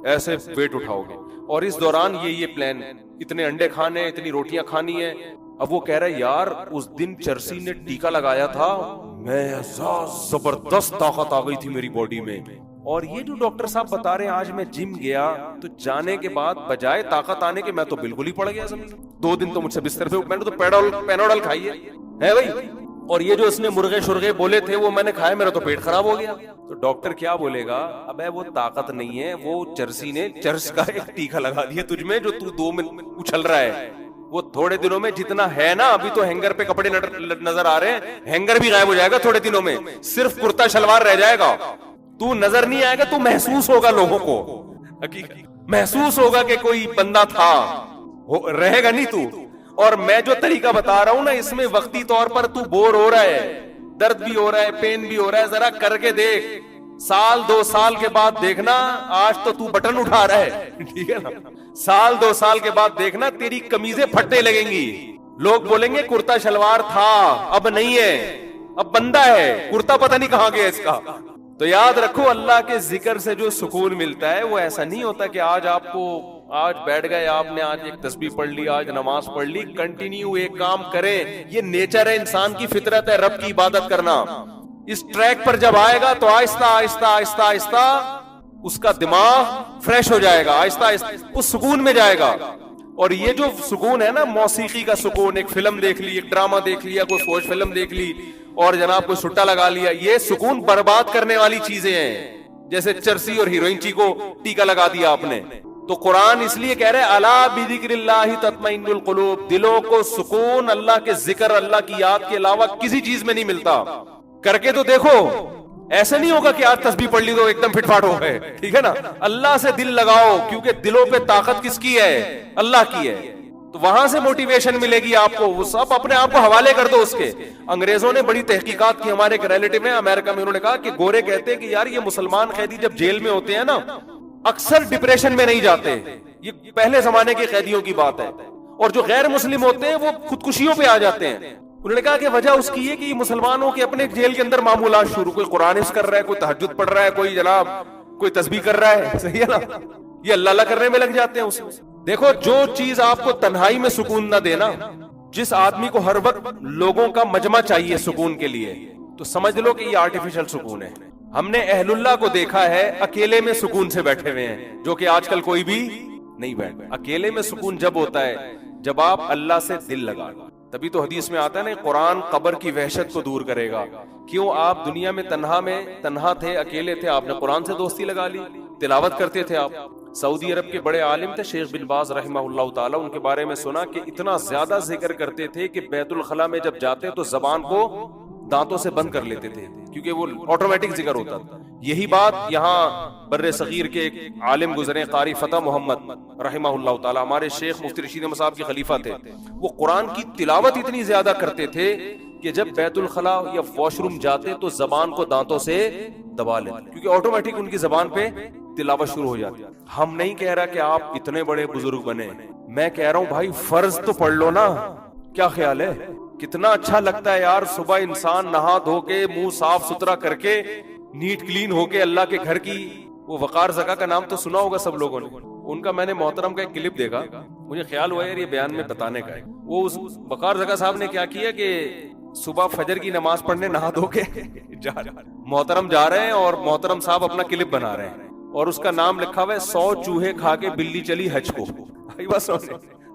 ایسے ویٹ اٹھاؤ گے. اور اس دوران یہ پلان, اتنے انڈے کھانے, اتنی روٹیاں کھانی ہے. اب وہ کہہ رہا ہے یار اس دن چرسی نے ٹیکا لگایا تھا, میں زبردست طاقت آ گئی تھی میری باڈی میں. اور یہ جو ڈاکٹر صاحب بتا رہے ہیں آج میں جم گیا تو جانے کے بعد بجائے طاقت آنے کے میں تو بالکل ہی پڑ گیا زمین. 2 دن تو مجھ سے بستر پہ, میں نے تو پینوڈل کھائی ہے بھائی. اور یہ جو اس نے مرغے شرغے بولے تھے وہ میں نے کھائے, میرا تو پیٹ خراب ہو گیا. تو ڈاکٹر کیا بولے گا, ابے وہ طاقت نہیں ہے, وہ چرسی نے چرس کا ایک ٹیکا لگا دیا تجھ میں جو تو 2 منٹ اچھل رہا ہے. وہ تھوڑے دنوں میں جتنا ہے نا, ابھی تو ہینگر پہ کپڑے نظر آ رہے ہیں, ہینگر بھی غائب ہو جائے گا تھوڑے دنوں میں, صرف کرتا شلوار رہ جائے گا. تو نظر نہیں آئے گا, تو محسوس ہوگا لوگوں کو, محسوس ہوگا کہ کوئی بندہ تھا, رہے گا نہیں تو. اور میں جو طریقہ بتا رہا ہوں نا, اس میں وقتی طور پر تو بور ہو رہا ہے, درد بھی ہو رہا ہے, پین بھی ہو رہا ہے, ذرا کر کے دیکھ. 1-2 سال کے بعد دیکھنا, آج تو بٹن اٹھا رہا ہے, ٹھیک ہے نا, 1-2 سال کے بعد دیکھنا تیری قمیضیں پھٹنے لگیں گی. لوگ بولیں گے کرتا شلوار تھا, اب نہیں ہے, اب بندہ ہے, کرتا پتہ نہیں کہاں گیا اس کا. تو یاد رکھو اللہ کے ذکر سے جو سکون ملتا ہے وہ ایسا نہیں ہوتا کہ آج بیٹھ گئے آپ نے, آج ایک تسبیح پڑھ لی, آج نماز پڑھ لی. کنٹینیو ایک کام کریں, یہ نیچر ہے, انسان کی فطرت ہے رب کی عبادت کرنا. اس ٹریک پر جب آئے گا تو آہستہ آہستہ آہستہ آہستہ اس کا دماغ فریش ہو جائے گا, آہستہ آہستہ اس سکون میں جائے گا. اور یہ جو سکون ہے نا, موسیقی کا سکون, ایک فلم دیکھ لی, ایک ڈرامہ دیکھ لیا, کوئی فوج فلم دیکھ لی, اور جناب کوئی سٹا لگا لیا, یہ سکون برباد کرنے والی چیزیں ہیں. جیسے چرسی اور ہیروئنچی کو ٹیکا لگا دیا آپ نے. تو قرآن اس لیے کہہ رہے الا بذکر اللہ تطمئن القلوب, دلوں کو سکون اللہ کے ذکر, اللہ کی یاد کے علاوہ کسی چیز میں نہیں ملتا. کر کے تو دیکھو, ایسا نہیں ہوگا کہ آج تسبیح پڑھ لی تو ایک دم فٹ فاٹ ہو گئے, ٹھیک ہے نا. اللہ سے دل لگاؤ, کیونکہ دلوں پہ طاقت کس کی ہے, اللہ کی ہے. تو وہاں سے موٹیویشن ملے گی آپ کو, وہ سب اپنے آپ کو حوالے کر دو اس کے. انگریزوں نے بڑی تحقیقات کی, ہمارے ایک ریلیٹیو ہیں امریکہ میں, انہوں نے کہا کہ گورے کہتے ہیں کہ یار یہ مسلمان قیدی جب جیل میں ہوتے ہیں نا, اکثر ڈپریشن میں نہیں جاتے, یہ پہلے زمانے کے قیدیوں کی بات ہے. اور جو غیر مسلم ہوتے ہیں وہ خودکشیوں پہ آ جاتے ہیں. انہوں نے کہا کہ وجہ اس کی ہے کہ مسلمانوں کے اپنے جیل کے اندر معمولات شروع, کوئی قرآن حفظ کر رہا ہے, کوئی تہجد پڑھ رہا ہے, کوئی جناب کوئی تسبیح کر رہا ہے, صحیح ہے نا, یہ اللہ اللہ کرنے میں لگ جاتے ہیں اس میں. دیکھو جو چیز آپ کو تنہائی میں سکون نہ دینا, جس آدمی کو ہر وقت لوگوں کا مجمع چاہیے سکون کے لیے, تو سمجھ لو کہ یہ آرٹیفیشل سکون ہے. ہم نے اہل اللہ کو دیکھا ہے اکیلے میں سکون سے بیٹھے ہوئے ہیں, جو کہ آج کل کوئی بھی نہیں بیٹھا. اکیلے میں سکون جب ہوتا ہے جب آپ اللہ سے دل لگا, تبھی تو حدیث میں آتا ہے نا, قرآن قبر کی وحشت کو دور کرے گا. کیوں, آپ دنیا میں تنہا تھے, اکیلے تھے, آپ نے قرآن سے دوستی لگا لی, تلاوت کرتے تھے آپ. سعودی عرب کے بڑے عالم تھے شیخ بن باز رحمہ اللہ تعالی, ان کے بارے میں سنا کہ اتنا زیادہ ذکر کرتے تھے کہ بیت الخلاء میں جب جاتے تو زبان کو دانتوں سے بند کر لیتے تھے, کیونکہ وہ آٹومیٹک ذکر ہوتا تھا. یہی بات یہاں بر صغیر کے ایک عالم گزرے, قاری فتح محمد رحمہ اللہ تعالی, ہمارے شیخ مفتی رشید احمد صاحب کے خلیفہ تھے. وہ قرآن کی تلاوت اتنی زیادہ کرتے تھے کہ جب بیت الخلاء یا واش روم جاتے تو زبان کو دانتوں سے دبا لیتے, کیونکہ آٹومیٹک ان کی زبان پہ تلاوت شروع ہو جاتی. ہم نہیں کہہ رہا کہ آپ اتنے بڑے بزرگ بنے, میں کہہ رہا ہوں بھائی فرض تو پڑھ لو نا. کیا خیال ہے, کتنا اچھا لگتا ہے یار, صبح انسان نہا دھو کے منہ صاف ستھرا کر کے نیٹ کلین ہو کے اللہ کے گھر کی, وہ وقار زکا کا نام تو سنا ہوگا سب لوگوں نے, ان کا میں نے محترم کا ایک کلپ دیکھا, مجھے خیال ہوا یار یہ بیان میں بتانے کا ہے. وہ اس وقار زکا صاحب نے کیا کیا کہ صبح فجر کی نماز پڑھنے نہا دھو کے محترم جا رہے ہیں, اور محترم صاحب اپنا کلپ بنا رہے ہیں, اور اس کا نام لکھا ہوا ہے 100 چوہے کھا کے بلی چلی حج کو. بس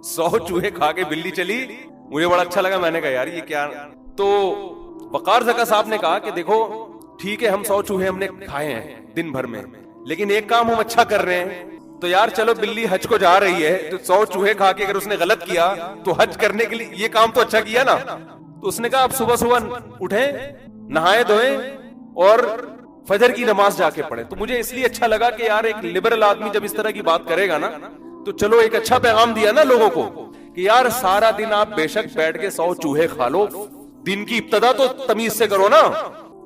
100 چوہے کھا کے بلی چلی. مجھے بڑا اچھا لگا, میں نے کہا یار یہ کیا. تو وقار زکا صاحب نے کہا کہ دیکھو ٹھیک ہے ہم 100 چوہے ہم نے کھائے ہیں دن بھر میں, لیکن ایک کام ہم اچھا کر رہے ہیں. تو یار چلو بلی حج کو جا رہی ہے تو 100 چوہے کھا کے اگر اس نے غلط کیا تو حج کرنے کے لیے یہ کام تو اچھا کیا نا. تو اس نے کہا آپ صبح صبح اٹھیں, نہائے دھوئیں اور فجر کی نماز جا کے پڑھیں. تو مجھے اس لیے اچھا لگا کہ یار ایک لبرل آدمی جب اس طرح کی بات کرے گا نا تو چلو ایک اچھا پیغام دیا نا لوگوں کو کہ یار سارا دن آپ بے شک بیٹھ کے 100 چوہے کھا لو, دن کی ابتدا تو تمیز سے کرو نا.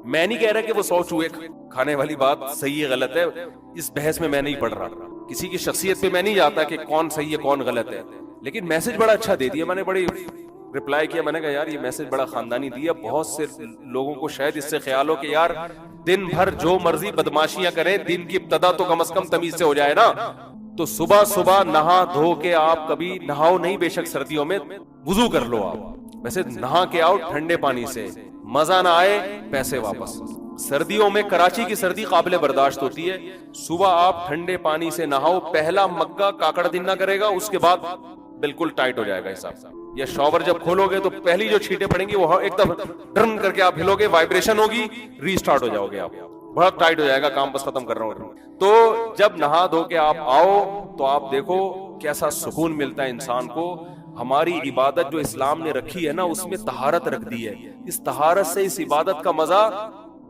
میں نہیں کہہ رہا کہ وہ 100 چوہے کھانے والی بات صحیح ہے غلط ہے, اس بحث میں نہیں پڑھ رہا, کسی کی شخصیت پہ میں نہیں جاتا کہ کون صحیح ہے کون غلط ہے, لیکن میسج بڑا اچھا دے دیا. میں نے بڑی رپلائی کیا, میں نے کہا یار یہ میسج بڑا خاندانی دیا. بہت سے لوگوں کو شاید اس سے خیال ہو کہ یار دن بھر جو مرضی بدماشیاں کریں, دن کی ابتدا تو کم از کم تمیز سے ہو جائے نا. تو صبح صبح نہا دھو کے آپ کبھی نہاؤ نہیں, بے شک سردیوں میں وضو کر لو, آپ ویسے نہا کے آؤ ٹھنڈے پانی سے, مزہ نہ آئے پیسے واپس. سردیوں میں کراچی کی سردی قابل برداشت ہوتی ہے, صبح آپ ٹھنڈے پانی سے نہاؤ, پہلا مگا کاکڑ دن نہ کرے گا, اس کے بعد بالکل ٹائٹ ہو جائے گا حساب. یا شاور جب کھولو گے تو پہلی جو چھینٹیں پڑیں گی وہ ایک دم ڈرن کر کے آپ ہلو گے, وائبریشن ہوگی, ری سٹارٹ ہو جاؤ گے, آپ بڑا ٹائٹ ہو جائے گا کام, بس ختم کر رہا ہوں. تو جب نہا دھو کے آپ آؤ تو آپ دیکھو کیسا سکون ملتا ہے انسان کو. ہماری عبادت جو اسلام نے رکھی ہے نا اس میں طہارت رکھ دی ہے, اس طہارت سے اس عبادت کا مزہ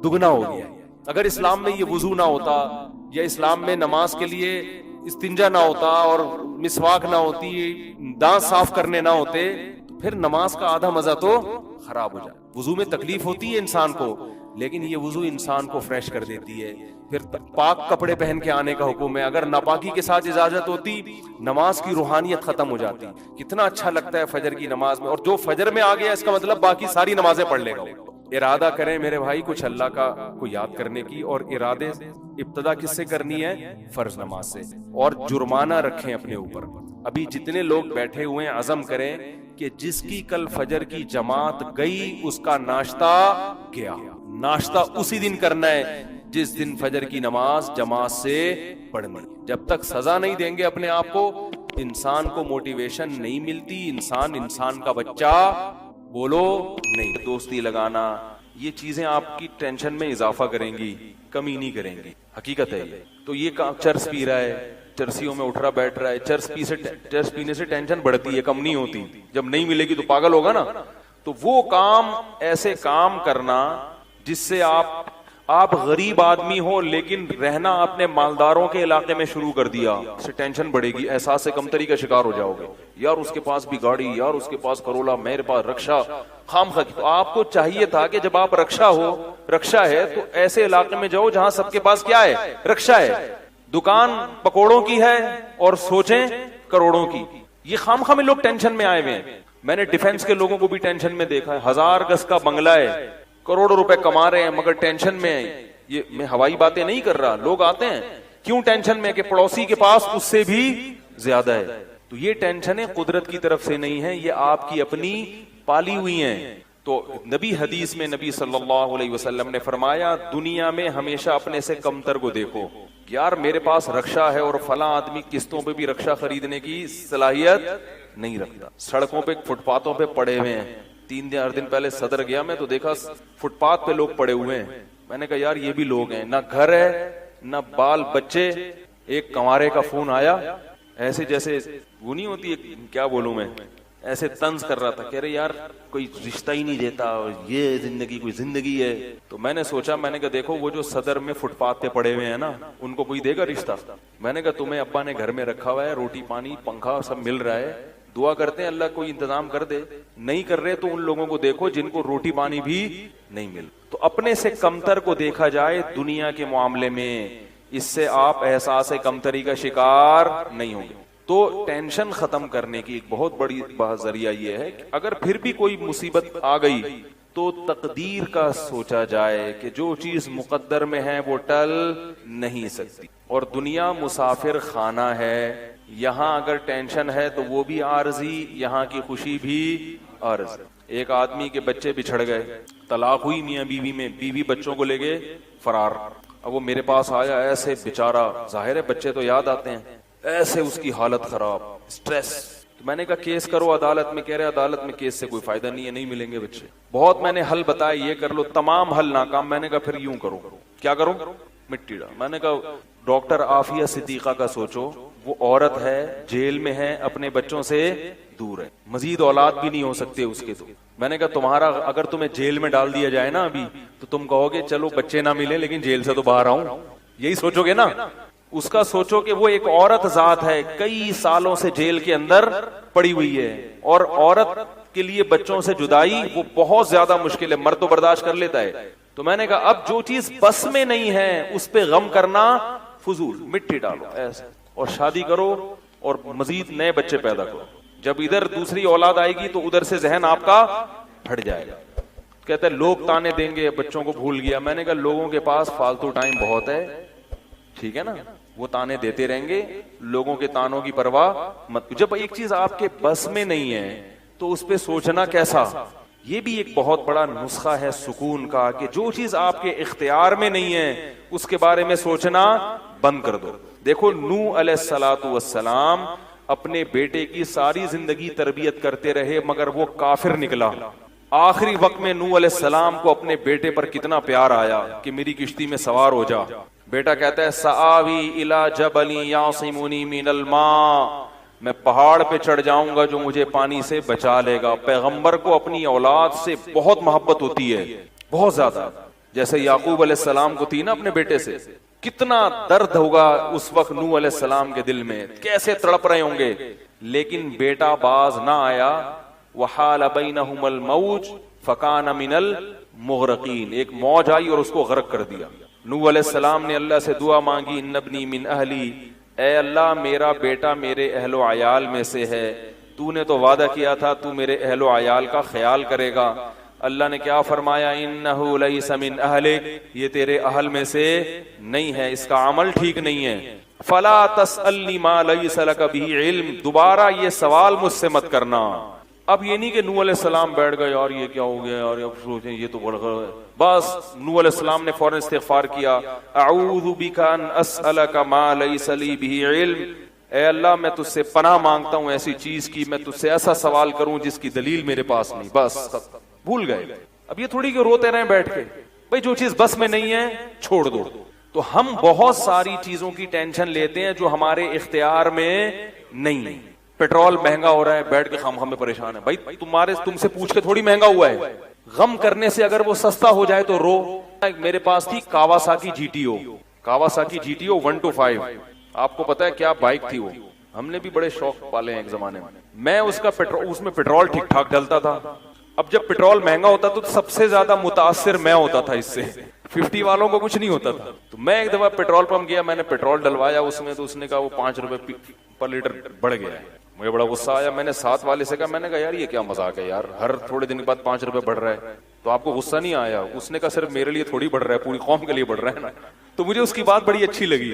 دگنا ہو گیا ہے. اگر اسلام میں یہ وضو نہ ہوتا یا اسلام میں نماز کے لیے استنجا نہ ہوتا اور مسواک نہ ہوتی, دانت صاف کرنے نہ ہوتے, تو پھر نماز کا آدھا مزہ تو خراب ہو جائے. وضو میں تکلیف ہوتی ہے انسان کو, لیکن یہ وضو انسان کو فریش کر دیتی ہے. پھر پاک کپڑے پہن کے آنے کا حکم ہے, اگر ناپاکی کے ساتھ اجازت ہوتی نماز کی روحانیت ختم ہو جاتی. کتنا اچھا لگتا ہے فجر کی نماز میں, اور جو فجر میں آ گیا اس کا مطلب باقی ساری نمازیں پڑھ لے گا. ارادہ کریں میرے بھائی کچھ اللہ کا کو یاد کرنے کی, اور ارادے ابتدا کس سے کرنی ہے, فرض نماز سے. اور جرمانہ رکھیں اپنے اوپر. ابھی جتنے لوگ بیٹھے ہوئے ہیں عزم کریں کہ جس کی کل فجر کی جماعت گئی اس کا ناشتہ گیا. ناشتہ اسی دن کرنا ہے جس دن فجر کی نماز جماعت سے پڑھنی. جب تک سزا نہیں دیں گے اپنے آپ کو, انسان کو موٹیویشن نہیں ملتی. انسان کا بچہ بولو نہیں. دوستی لگانا یہ چیزیں آپ کی ٹینشن میں اضافہ کریں گی, کمی نہیں کریں گی, حقیقت ہے یہ. تو یہ چرس پی رہا ہے, چرسیوں میں اٹھ رہا بیٹھ رہا ہے, چرس پینے سے ٹینشن بڑھتی ہے, کم نہیں ہوتی. جب نہیں ملے گی تو پاگل ہوگا نا. تو وہ کام, ایسے کام کرنا جس سے آپ غریب آدمی ہو لیکن رہنا اپنے مالداروں کے علاقے میں شروع کر دیا, اس سے ٹینشن بڑھے گی, احساس کمتری کا شکار ہو جاؤ گے. یار اس کے پاس بھی گاڑی, یار اس کے پاس کرولا, میرے پاس رکشا, خام خواہ. تو آپ کو چاہیے تھا کہ جب آپ رکشا ہے تو ایسے علاقے میں جاؤ جہاں سب کے پاس کیا ہے, رکشا ہے. دکان پکوڑوں کی ہے اور سوچیں کروڑوں کی. یہ خام خواہ میں لوگ ٹینشن میں آئے ہوئے ہیں. میں نے ڈیفنس کے لوگوں کو بھی ٹینشن میں دیکھا ہے, 1000 گز کا بنگلہ ہے, کروڑوں روپے کما رہے ہیں مگر ٹینشن میں. یہ میں ہوائی باتیں نہیں کر رہا, لوگ آتے ہیں کیوں ٹینشن میں کہ پڑوسی کے پاس اس سے بھی زیادہ ہے. تو یہ ٹینشنیں قدرت کی طرف سے نہیں ہے, یہ آپ کی اپنی پالی ہوئی ہیں. تو نبی حدیث میں نبی صلی اللہ علیہ وسلم نے فرمایا دنیا میں ہمیشہ اپنے سے کمتر کو دیکھو. یار میرے پاس رکشا ہے اور فلاں آدمی قسطوں پہ بھی رکشا خریدنے کی صلاحیت نہیں رکھتا. سڑکوں پہ فٹ پاتھوں پہ پڑے ہوئے ہیں. 3-4 دن پہلے صدر گیا میں تو دیکھا فٹ پاتھ پہ لوگ پڑے ہوئے ہیں. میں نے کہا یار یہ بھی لوگ ہیں, نہ گھر ہے نہ بال بچے. ایک کنوارے کا فون آیا, ایسے جیسے وہ نہیں ہوتی, کیا بولوں میں, ایسے طنز کر رہا تھا, کہہ رہے یار کوئی رشتہ ہی نہیں دیتا, اور یہ زندگی کوئی زندگی ہے. تو میں نے سوچا, میں نے کہا دیکھو وہ جو صدر میں فٹ پاتھ پہ پڑے ہوئے ہیں نا ان کو کوئی دے گا رشتہ. میں نے کہا تمہیں ابا نے گھر میں رکھا ہوا ہے, روٹی پانی پنکھا سب مل رہا ہے, دعا کرتے ہیں اللہ کوئی انتظام کر دے. نہیں کر رہے تو ان لوگوں کو دیکھو جن کو روٹی پانی بھی نہیں مل. تو اپنے سے کمتر کو دیکھا جائے دنیا کے معاملے میں, اس سے آپ احساس کمتری کا شکار نہیں ہوں گے. تو ٹینشن ختم کرنے کی ایک بہت بڑی ذریعہ یہ ہے کہ اگر پھر بھی کوئی مصیبت آ گئی تو تقدیر کا سوچا جائے کہ جو چیز مقدر میں ہے وہ ٹل نہیں سکتی. اور دنیا مسافر خانہ ہے, یہاں اگر ٹینشن ہے تو وہ بھی عارضی, یہاں کی خوشی بھی عارضی. ایک آدمی کے بچے بچھڑ گئے, طلاق ہوئی میاں بیوی میں, بیوی بچوں کو لے گئے فرار. اب وہ میرے پاس آیا, ایسے بیچارہ, ظاہر ہے بچے تو یاد آتے ہیں, ایسے اس کی حالت خراب, سٹریس, تو میں نے کہا کیس کرو عدالت میں. کہہ رہے عدالت میں کیس سے کوئی فائدہ نہیں ہے, نہیں ملیں گے بچے. بہت میں نے حل بتائے, یہ کر لو, تمام حل ناکام. میں نے کہا پھر یوں کرو. کیا کرو؟ مٹی ڈال. میں نے کہا ڈاکٹر عافیہ صدیقہ کا سوچو, وہ عورت ہے, جیل میں ہے, اپنے بچوں سے دور ہے, مزید اولاد بھی نہیں ہو سکتے اس کے. تو میں نے کہا تمہارا اگر تمہیں جیل میں ڈال دیا جائے نا ابھی, تو تم کہو گے چلو بچے نہ ملے لیکن جیل سے تو باہر آؤں, یہی سوچو گے نا. اس کا سوچو کہ وہ ایک عورت ذات ہے, کئی سالوں سے جیل کے اندر پڑی ہوئی ہے, اور عورت کے لیے بچوں سے جدائی وہ بہت زیادہ مشکل ہے, مرد تو برداشت کر لیتا ہے. تو میں نے کہا اب جو چیز بس میں نہیں ہے اس پہ غم کرنا فضول, مٹی ڈالو ایسے اور شادی کرو اور مزید نئے بچے پیدا کرو. جب ادھر دوسری اولاد آئے گی تو ادھر سے ذہن آپ کا ہٹ جائے گا. کہتے ہیں لوگ تانے دیں گے, بچوں کو بھول گیا. میں نے کہا لوگوں کے پاس فالتو ٹائم بہت ہے, ٹھیک ہے نا, وہ تانے دیتے رہیں گے, لوگوں کے تانوں کی پرواہ مت. جب ایک چیز آپ کے بس میں نہیں ہے تو اس پہ سوچنا کیسا. یہ بھی ایک بہت بڑا نسخہ ہے سکون کا, کہ جو چیز آپ کے اختیار میں نہیں ہے اس کے بارے میں سوچنا بند کر دو. دیکھو نوح علیہ الصلوۃ والسلام اپنے بیٹے کی ساری زندگی تربیت کرتے رہے مگر وہ کافر نکلا. آخری وقت میں نوح علیہ السلام کو اپنے بیٹے پر کتنا پیار آیا کہ میری کشتی میں سوار ہو جا. بیٹا کہتا ہے سآوی الی جبل یعصمنی من الماء, میں پہاڑ پہ چڑھ جاؤں گا جو مجھے پانی سے بچا لے گا. پیغمبر کو اپنی اولاد سے بہت محبت ہوتی ہے, بہت زیادہ, جیسے یعقوب علیہ السلام کو تھی نا اپنے بیٹے سے. کتنا درد ہوگا اس وقت نوح علیہ السلام کے دل میں, کیسے تڑپ رہے ہوں گے. لیکن بیٹا باز نہ آیا. وحال بینہم الموج فکان من المغرقین, ایک موج آئی اور اس کو غرق کر دیا. نوح علیہ السلام نے اللہ سے دعا مانگی, ان ابنی من اہلی, اے اللہ میرا بیٹا میرے اہل و عیال میں سے ہے, تو نے تو وعدہ کیا تھا تو میرے اہل و عیال کا خیال کرے گا. اللہ نے کیا فرمایا, انہ لیس من اہلک, یہ تیرے اہل میں سے نہیں ہے, اس کا عمل ٹھیک نہیں ہے. فلا تسألنی ما لیس لک بہ علم, دوبارہ یہ سوال مجھ سے مت کرنا. اب یہ نہیں کہ نوح علیہ السلام بیٹھ گئے یار یہ کیا ہو گیا یار, اب سوچیں یہ تو بڑھ گئے. بس نوح علیہ السلام نے فوراً استغفار کیا, اعوذ بک ان اسألک ما لیس لی بہ علم, اے اللہ میں تجھ سے پناہ مانگتا ہوں ایسی چیز کی, میں تجھ سے ایسا سوال کروں جس کی دلیل میرے پاس نہیں. بس بھول گئے. اب یہ تھوڑی کہ روتے رہیں بیٹھ کے, بھئی جو چیز بس میں نہیں ہے چھوڑ دو. تو ہم بہت ساری چیزوں کی ٹینشن لیتے ہیں جو ہمارے اختیار میں نہیں. پیٹرول مہنگا ہو رہا ہے, بیٹھ کے خام میں پریشان ہے. بھائی تم سے پوچھ کے تھوڑی مہنگا ہوا ہے, غم کرنے سے اگر وہ سستا ہو جائے تو رو. میرے پاس تھی Kawasaki G T O, Kawasaki G T O 125, آپ کو پتا ہے کیا بائک تھی وہ, ہم نے بھی بڑے شوق پالے ہیں ایک زمانے میں. میں اس میں پیٹرول ٹھیک ٹھاک ڈلتا تھا. اب جب پیٹرول مہنگا ہوتا تو سب سے زیادہ متاثر میں ہوتا تھا اس سے, 50 والوں کو کچھ نہیں ہوتا تھا. تو میں ایک دفعہ پیٹرول پمپ گیا, میں نے پیٹرول ڈلوایا اس میں, تو اس نے کہا وہ 5 روپے پر لیٹر بڑھ گیا ہے. مجھے بڑا غصہ آیا. میں نے ساتھ والے سے کہا, میں نے کہا یار یہ کیا مذاق ہے یار, ہر تھوڑے دن کے بعد 5 روپے بڑھ رہا ہے, تو آپ کو غصہ نہیں آیا؟ اس نے کہا صرف میرے لیے تھوڑی بڑھ رہا ہے, پوری قوم کے لیے بڑھ رہا ہے نا. تو مجھے اس کی بات بڑی اچھی لگی.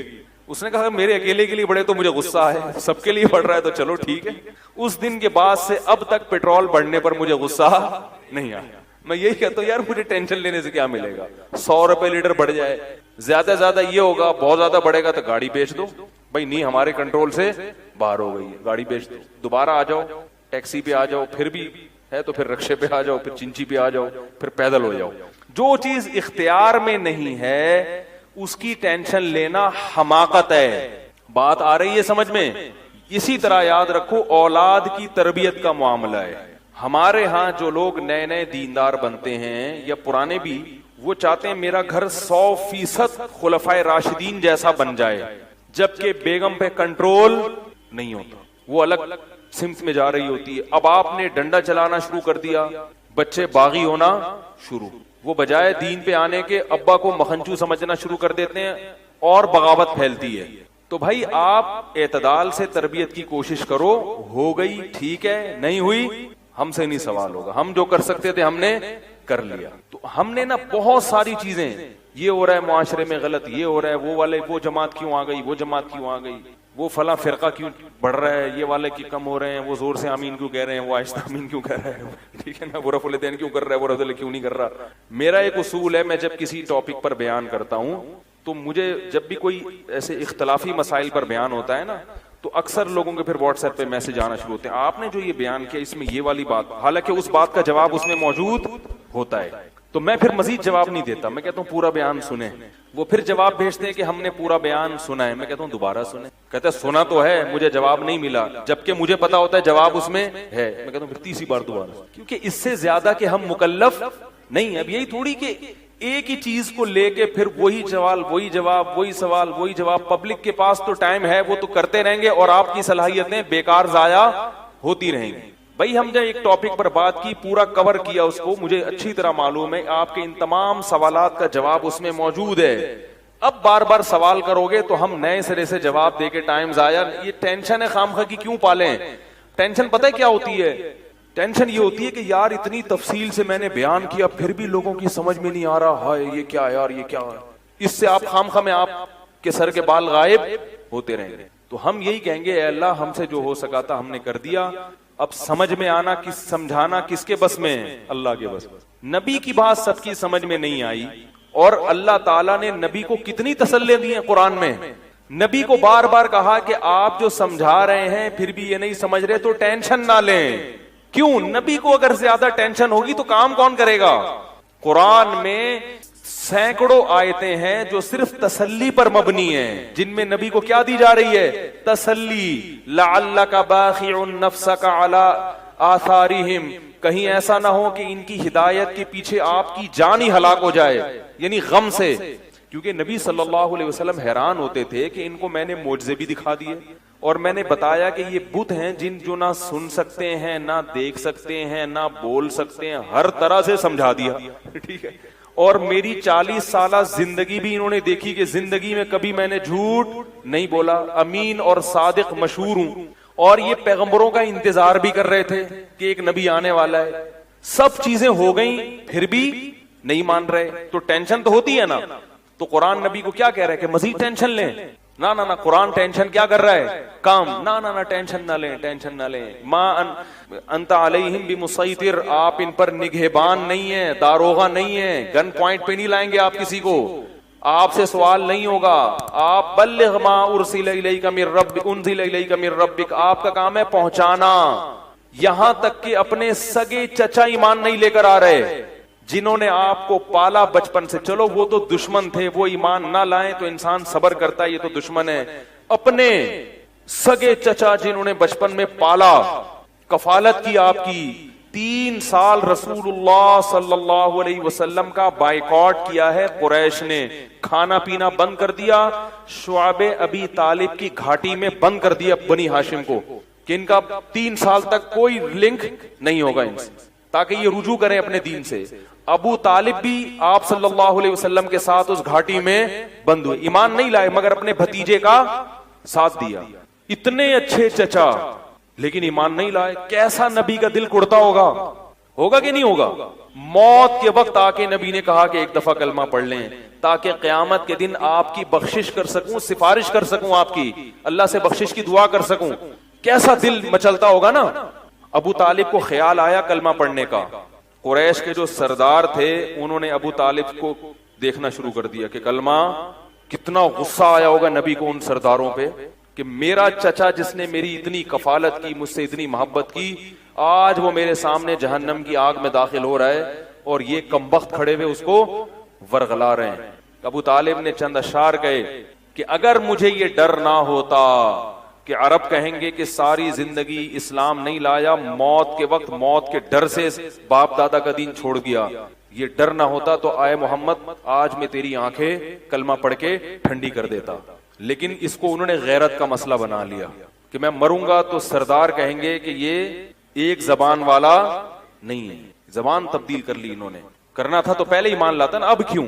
اس نے کہا میرے اکیلے کے لیے بڑھے تو مجھے غصہ ہے, سب کے لیے بڑھ رہا ہے تو چلو ٹھیک ہے. اس دن کے بعد سے اب تک پیٹرول بڑھنے پر مجھے غصہ نہیں آیا. میں یہی کہتا ہوں یار مجھے ٹینشن لینے سے کیا ملے گا, 100 روپے لیٹر بڑھ جائے, زیادہ سے زیادہ یہ ہوگا, بہت زیادہ بڑھے گا تو گاڑی بیچ دو. بھائی نہیں ہمارے کنٹرول سے باہر ہو گئی ہے, گاڑی بیچ دو, دوبارہ آ جاؤ ٹیکسی پہ آ جاؤ, پھر بھی ہے تو پھر رکشے پہ آ جاؤ, پھر چنچی پہ آ جاؤ, پھر پیدل ہو جاؤ. جو چیز اختیار میں نہیں ہے اس کی ٹینشن لینا حماقت ہے. بات آ رہی ہے سمجھ میں؟ اسی طرح یاد رکھو اولاد کی تربیت کا معاملہ ہے. ہمارے ہاں جو لوگ نئے نئے دیندار بنتے ہیں یا پرانے بھی, وہ چاہتے ہیں میرا گھر 100% خلفائے راشدین جیسا بن جائے, جبکہ بیگم پہ کنٹرول نہیں ہوتا, وہ الگ سمت میں جا رہی ہوتی ہے. اب آپ نے ڈنڈا چلانا شروع کر دیا, بچے باغی ہونا شروع, وہ بجائے دین پہ آنے کے ابا کو مکھنچو سمجھنا شروع کر دیتے ہیں اور بغاوت پھیلتی ہے. تو بھائی آپ اعتدال سے تربیت کی کوشش کرو, ہو گئی ٹھیک ہے, نہیں ہوئی ہم سے نہیں سوال ہوگا, ہم جو کر سکتے تھے ہم نے کر لیا. تو ہم نے نا بہت ساری چیزیں, یہ ہو رہا ہے معاشرے میں غلط, یہ ہو رہا ہے, وہ والے وہ جماعت کیوں آ گئی, وہ جماعت کیوں آ گئی, وہ فلاں فرقہ کیوں بڑھ رہا ہے, یہ والے کی کم ہو رہے ہیں, وہ زور سے آمین کیوں کہہ رہے ہیں, وہ آہستہ آمین کیوں کہہ رہے ہیں, ٹھیک ہے نا, وہ رفع الیدین کیوں کر رہا ہے, وہ رفع الیدین کیوں نہیں کر رہا. میرا ایک اصول ہے, میں جب کسی ٹاپک پر بیان کرتا ہوں تو مجھے جب بھی کوئی ایسے اختلافی مسائل پر بیان ہوتا ہے نا, تو اکثر لوگوں کے پھر واٹس ایپ پہ میسج آنا شروع ہوتے ہیں, آپ نے جو یہ بیان کیا اس میں یہ والی بات, حالانکہ اس بات کا جواب اس میں موجود ہوتا ہے. تو میں پھر مزید جواب نہیں دیتا, میں کہتا ہوں پورا بیان سنیں. وہ پھر جواب بھیجتے ہیں کہ ہم نے پورا بیان سنا ہے. میں کہتا ہوں دوبارہ سنیں. کہتے ہیں سنا تو ہے, مجھے جواب نہیں ملا, جبکہ مجھے پتا ہوتا ہے جواب اس میں ہے. میں کہتا ہوں پھر تیسری بار دوبارہ, کیونکہ اس سے زیادہ کہ ہم مکلف نہیں. اب یہی تھوڑی کہ ایک ہی چیز کو لے کے پھر وہی سوال وہی جواب وہی سوال وہی جواب. پبلک کے پاس تو ٹائم ہے, وہ تو کرتے رہیں گے اور آپ کی صلاحیتیں بیکار ضائع ہوتی رہیں گی. بھائی ہم نے ایک ٹاپک پر بات کی, پورا کور کیا اس کو, مجھے اچھی طرح معلوم ہے آپ کے ان تمام سوالات کا جواب اس میں موجود ہے. اب بار بار سوال کرو گے تو ہم نئے سرے سے جواب دے کے ٹائم ضائع. یہ ٹینشن ہے خام خواہ کی کیوں پالیں؟ ٹینشن پتہ ہے کیا ہوتی ہے؟ ٹینشن یہ ہوتی ہے کہ یار اتنی تفصیل سے میں نے بیان کیا پھر بھی لوگوں کی سمجھ میں نہیں آ رہا, ہائے یہ کیا یار, یہ کیا. اس سے آپ خام خواہ میں آپ کے سر کے بال غائب ہوتے رہیں گے. تو ہم یہی کہیں گے اے اللہ ہم سے جو ہو سکا تھا ہم نے کر دیا, اب سمجھ میں آنا سمجھانا کس کے بس میں ہے؟ اللہ کے بس. نبی کی بات سب کی سمجھ میں نہیں آئی, اور اللہ تعالیٰ نے نبی کو کتنی تسلی دی ہیں قرآن میں. نبی کو بار بار کہا کہ آپ جو سمجھا رہے ہیں پھر بھی یہ نہیں سمجھ رہے تو ٹینشن نہ لیں. کیوں؟ نبی کو اگر زیادہ ٹینشن ہوگی تو کام کون کرے گا؟ قرآن میں سینکڑوں آیتیں ہیں جو صرف تسلی پر مبنی ہیں, جن میں نبی کو کیا دی جا رہی ہے؟ تسلی. لعلک باخع نفسک علی آثارہم, کہیں ایسا نہ ہو کہ ان کی ہدایت کے پیچھے آپ کی جان ہی ہلاک ہو جائے, یعنی غم سے. کیونکہ نبی صلی اللہ علیہ وسلم حیران ہوتے تھے کہ ان کو میں نے معجزے بھی دکھا دیے, اور میں نے بتایا کہ یہ بت ہیں جن جو نہ سن سکتے ہیں, نہ دیکھ سکتے ہیں, نہ بول سکتے ہیں, ہر طرح سے سمجھا دیا. ٹھیک ہے, اور میری 40 سالہ زندگی بھی انہوں نے دیکھی کہ زندگی میں کبھی میں نے جھوٹ نہیں بولا, امین اور صادق مشہور ہوں. اور یہ پیغمبروں کا انتظار بھی کر رہے تھے کہ ایک نبی آنے والا ہے. سب چیزیں ہو گئیں پھر بھی نہیں مان رہے, تو ٹینشن تو ہوتی ہے نا. تو قرآن نبی کو کیا کہہ رہا ہے کہ مزید ٹینشن لیں؟ نہ نہ قرآن ٹینشن کیا کر رہا ہے؟ کام. نہ ٹینشن نہ لیں, ٹینشن نہ لیں. ما انت علیہم بمسیطر, آپ ان پر نگہبان نہیں ہیں, داروغہ نہیں ہیں, گن پوائنٹ پہ نہیں لائیں گے آپ کسی کو, آپ سے سوال نہیں ہوگا. آپ بلغ ما ارسل الیک من ربک, انزل الیک من ربک, آپ کا کام ہے پہنچانا. یہاں تک کہ اپنے سگے چچا ایمان نہیں لے کر آ رہے, جنہوں نے آپ کو پالا بچپن سے. چلو وہ تو دشمن تھے, وہ ایمان نہ لائیں تو انسان صبر کرتا ہے, یہ تو دشمن ہے. اپنے سگے چچا جنہوں نے بچپن میں پالا, کفالت کی آپ کی, 3 سال رسول اللہ صلی اللہ علیہ وسلم کا بائیکاٹ کیا ہے قریش نے, کھانا پینا بند کر دیا. شعب ابی طالب کی گھاٹی میں بند کر دیا بنی ہاشم کو کہ ان کا 3 سال تک کوئی لنک نہیں ہوگا ان سے, تاکہ یہ رجوع کریں اپنے دین سے. ابو طالب بھی آپ صلی اللہ علیہ وسلم کے ساتھ اس گھاٹی میں بند ہوئے, ایمان نہیں لائے مگر اپنے بھتیجے کا ساتھ دیا. اتنے اچھے چچا لیکن ایمان نہیں لائے. کیسا نبی کا دل کڑتا ہوگا کہ نہیں ہوگا؟ موت کے وقت آ کے نبی نے کہا کہ ایک دفعہ کلمہ پڑھ لیں تاکہ قیامت کے دن آپ کی بخشش کر سکوں, سفارش کر سکوں, آپ کی اللہ سے بخشش کی دعا کر سکوں. کیسا دل مچلتا ہوگا نا. ابو طالب کو خیال آیا کلمہ پڑھنے کا. قریش کے جو سردار تھے انہوں نے ابو طالب کو دیکھنا شروع کر دیا کہ کلمہ, کتنا غصہ آیا ہوگا نبی کو ان سرداروں پہ کہ میرا چچا جس نے میری اتنی کفالت کی, مجھ سے اتنی محبت کی, آج وہ میرے سامنے جہنم کی آگ میں داخل ہو رہا ہے اور یہ کمبخت کھڑے ہوئے اس کو ورغلا رہے ہیں. ابو طالب نے چند اشعار گئے کہ اگر مجھے یہ ڈر نہ ہوتا کہ عرب کہیں گے کہ ساری زندگی اسلام نہیں لایا, موت کے وقت موت کے ڈر سے باپ دادا کا دین چھوڑ دیا, یہ ڈر نہ ہوتا تو آئے محمد آج میں تیری آنکھیں کلمہ پڑھ کے ٹھنڈی کر دیتا. لیکن اس کو انہوں نے غیرت کا مسئلہ بنا لیا کہ میں مروں گا تو سردار کہیں گے کہ یہ ایک زبان والا نہیں ہے. زبان تبدیل کر لی انہوں نے, کرنا تھا تو پہلے ایمان لاتا نا, اب کیوں؟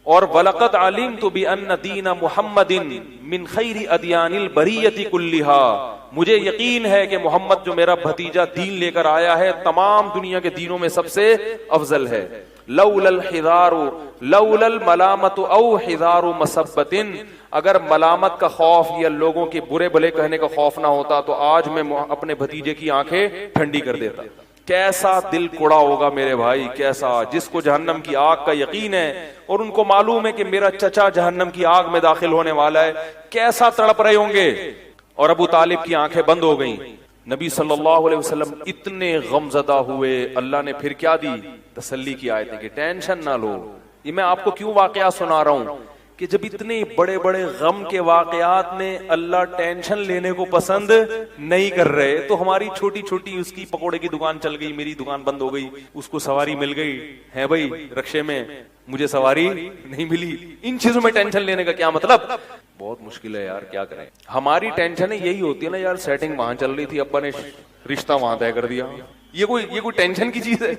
اور وَلَقَدْ عَلِمْتُ بِأَنَّ دِينَ مُحَمَّدٍ مِّن خَيْرِ أَدْيَانِ الْبَرِيَّةِ كُلِّهَا, مجھے یقین ہے کہ محمد جو میرا بھتیجا دین لے کر آیا ہے تمام دنیا کے دینوں میں سب سے افضل ہے. لولا الحذار لولا الملامت او حذار مسبت, اگر ملامت کا خوف یا لوگوں کے برے بھلے کہنے کا خوف نہ ہوتا تو آج میں اپنے بھتیجے کی آنکھیں ٹھنڈی کر دیتا. کیسا دل کوڑا ہوگا میرے بھائی, کیسا, جس کو جہنم کی آگ کا یقین ہے اور ان کو معلوم ہے کہ میرا چچا جہنم کی آگ میں داخل ہونے والا ہے, کیسا تڑپ رہے ہوں گے. اور ابو طالب کی آنکھیں بند ہو گئیں. نبی صلی اللہ علیہ وسلم اتنے غم زدہ ہوئے, اللہ نے پھر کیا دی؟ تسلی کی آیتیں کہ ٹینشن نہ لو. یہ میں آپ کو کیوں واقعات سنا رہا ہوں کہ جب اتنے بڑے بڑے غم کے واقعات میں اللہ ٹینشن لینے کو پسند نہیں کر رہے, تو ہماری چھوٹی چھوٹی, اس کی پکوڑے کی دکان چل گئی, میری دکان بند ہو گئی, اس کو سواری مل گئی ہے بھائی رکشے میں, مجھے سواری نہیں ملی, ان چیزوں میں ٹینشن لینے کا کیا مطلب؟ بہت مشکل ہے یار, کیا کریں. ہماری ٹینشن یہی ہوتی ہے نا یار, سیٹنگ وہاں چل رہی تھی, ابا نے رشتہ وہاں طے کر دیا. یہ کوئی ٹینشن کی چیز ہے؟